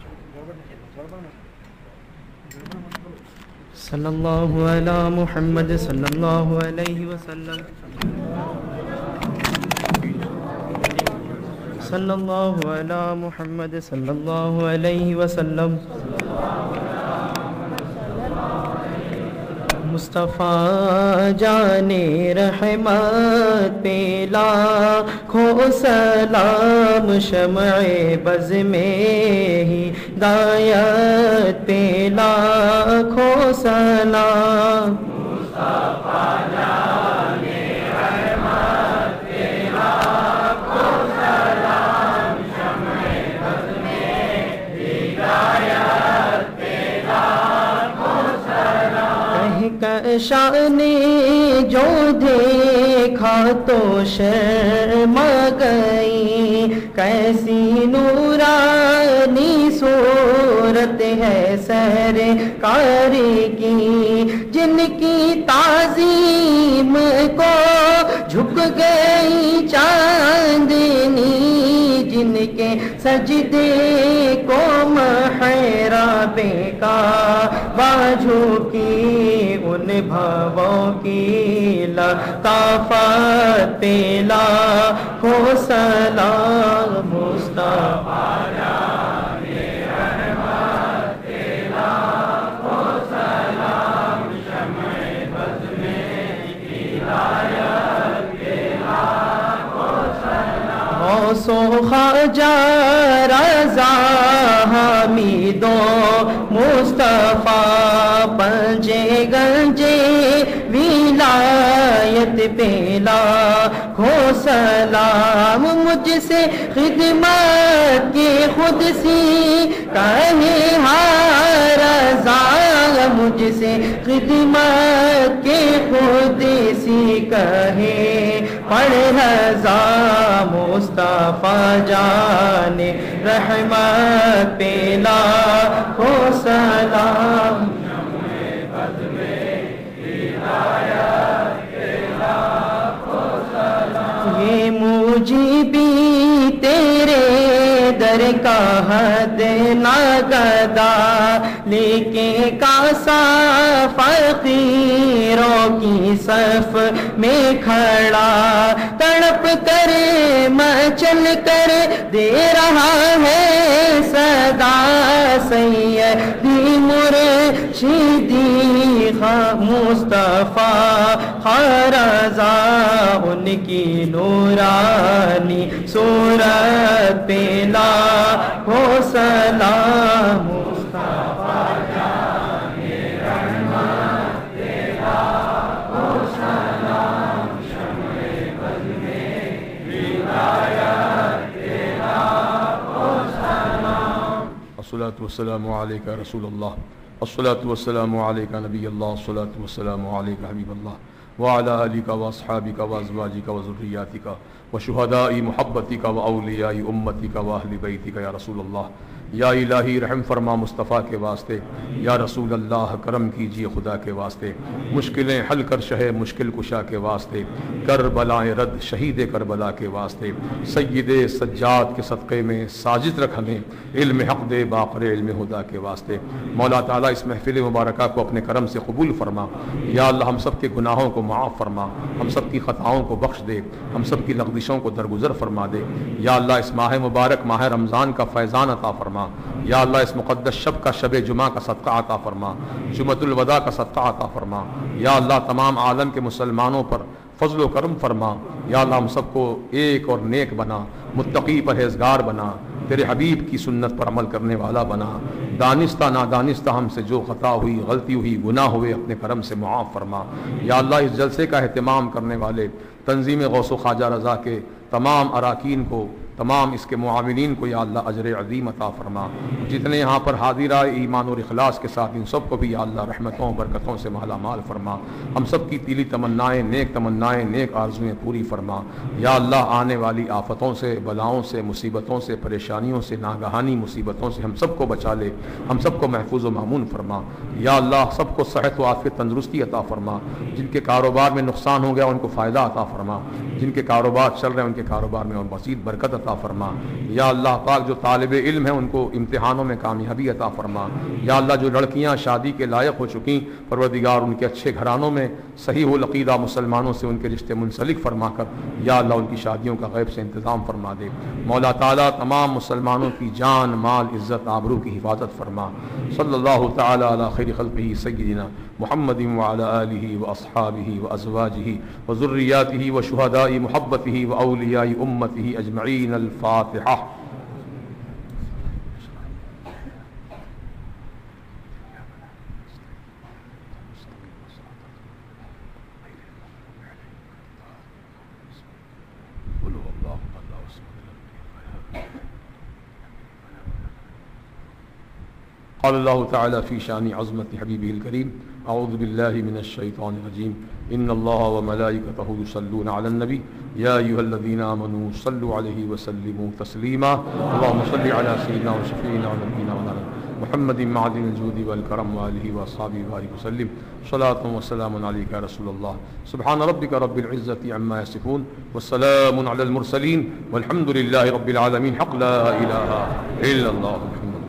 صلی اللہ علی محمد صلی اللہ علیہ وسلم، صلی اللہ علی محمد صلی اللہ علیہ وسلم۔ مصطفیٰ جان رحمت پہ لاکھوں سلام، شمع بز میں ہدایت پہ لاکھوں سلام۔ مصطفیٰ جان رحمت پہ لاکھوں سلام، شمع بز میں ہدایت پہ لاکھوں سلام۔ شان جو دیکھا تو شرما گئی، کیسی نورانی صورت ہے سرکار کی، جن کی تعظیم کو جھک گئی چاندنی، جن کے سجدے کو محراب کعبہ جھکی، ان بھووں کی لطافت پہ لاکھوں سلام۔ مصطفیٰ جان رحمت پہ لاکھوں سلام، شمع بز میں ہدایت پہ لاکھوں سلام۔ غوث و خواجہ رضا حمید و مصطفیٰ، پنجے گنجے ولایت پہ لاکھوں سلام۔ مجھ سے خدمت کی خود سی کہے ہاں رضا، مجھ سے خدمت کے خود سی کہے پڑھ رضا۔ مصطفیٰ جان رحمت پہ لاکھوں سلام، یہ مجھے تیرے در کا حد نہ گدا، لیکے کاسا فقیروں کی صف میں کھڑا، تڑپ کر مچل کر دے رہا ہے صدا، سیدی مرشدی مصطفیٰ خارزہ ان کی نورانی صورت پہ لاکھوں سلام مصطفیٰ جان رحمت پہ لاکھوں سلام شمع بز میں ہدایت پہ لاکھوں سلام الصلاة والسلام علیکہ رسول اللہ الصلاة والسلام علیکہ نبی اللہ الصلاة والسلام علیکہ حبیب اللہ وعلی آلک واصحابک وازواجک وذریاتک وشہداء محبتک واولیاء امتک واہل بیتک یا رسول اللہ. یا الہی رحم فرما مصطفیٰ کے واسطے، یا رسول اللہ کرم کیجئے خدا کے واسطے، مشکلیں حل کر شہ مشکل کشا کے واسطے، کربلائیں رد شہید کربلا کے واسطے، سید سجاد کے صدقے میں ساجد رکھ ہمیں، علم حق دے باقر علم خدا کے واسطے. مولا تعالیٰ اس محفل مبارکہ کو اپنے کرم سے قبول فرما. یا اللہ ہم سب کے گناہوں کو معاف فرما، ہم سب کی خطاؤں کو بخش دے، ہم سب کی لغزشوں کو درگزر فرما دے. یا اللہ اس ماہ مبارک ماہ رمضان کا فیضان عطا فرما. یا اللہ اس مقدس شب کا شب جمعہ کا صدقہ عطا فرما، جمعۃ الوداع کا صدقہ عطا فرما. یا اللہ تمام عالم کے مسلمانوں پر فضل و کرم فرما. یا اللہ ہم سب کو ایک اور نیک بنا، متقی پرہیزگار بنا، تیرے حبیب کی سنت پر عمل کرنے والا بنا. دانستہ نادانستہ ہم سے جو خطا ہوئی، غلطی ہوئی، گناہ ہوئے اپنے کرم سے معاف فرما. یا اللہ اس جلسے کا اہتمام کرنے والے تنظیم غوث و خواجہ رضا کے تمام اراکین کو، تمام اس کے معاونین کو یا اللہ اجر عظیم عطا فرما. جتنے یہاں پر حاضر آئے ایمان اور اخلاص کے ساتھ ان سب کو بھی یا اللہ رحمتوں برکتوں سے مالا مال فرما. ہم سب کی دلی تمنائیں، نیک آرزویں پوری فرما. یا اللہ آنے والی آفتوں سے، بلاؤں سے، مصیبتوں سے، پریشانیوں سے، ناگہانی مصیبتوں سے ہم سب کو بچا لے، ہم سب کو محفوظ و معمون فرما. یا اللہ سب کو صحت و عافیت تندرستی عطا فرما. جن کے کاروبار میں نقصان ہو گیا ان کو فائدہ عطا فرما، جن کے کاروبار چل رہے ہیں ان کے کاروبار میں اور مزید برکت عطا فرما. یا اللہ پاک جو طالب علم ہیں ان کو امتحانوں میں کامیابی عطا فرما. یا اللہ جو لڑکیاں شادی کے لائق ہو چکی پروردگار ان کے اچھے گھرانوں میں صحیح العقیدہ مسلمانوں سے ان کے رشتے منسلک فرما کر یا اللہ ان کی شادیوں کا غیب سے انتظام فرما دے. مولا تعالیٰ تمام مسلمانوں کی جان، مال، عزت، آبرو کی حفاظت فرما. صلی اللہ تعالیٰ علی خیر خلقہ سیدنا محمد وعلی آلہ واصحابہ وازواجہ وذریاتہ وشہداء محبتہ واولیاء امتہ اجمعین. الفاتحہ. قال اللہ تعالی فی شان عظمت حبیبہ الکریم اعوذ باللہ من الشیطان الرجیم ان اللہ وملائکتہ یصلون علی النبی یا ایھا الذین آمنوا صلوا علیہ وسلموا تسلیما. اللہم صل علی سیدنا وشفیعنا ونبینا مولانا محمد معدن الجود والکرم وآلہ وصحبہ وبارک وسلم. صلاۃ وسلام علیک یا رسول اللہ. سبحان ربک رب العزۃ عما یصفون والسلام علی المرسلین والحمد للہ رب العالمین. حق لا الہ الا اللہ.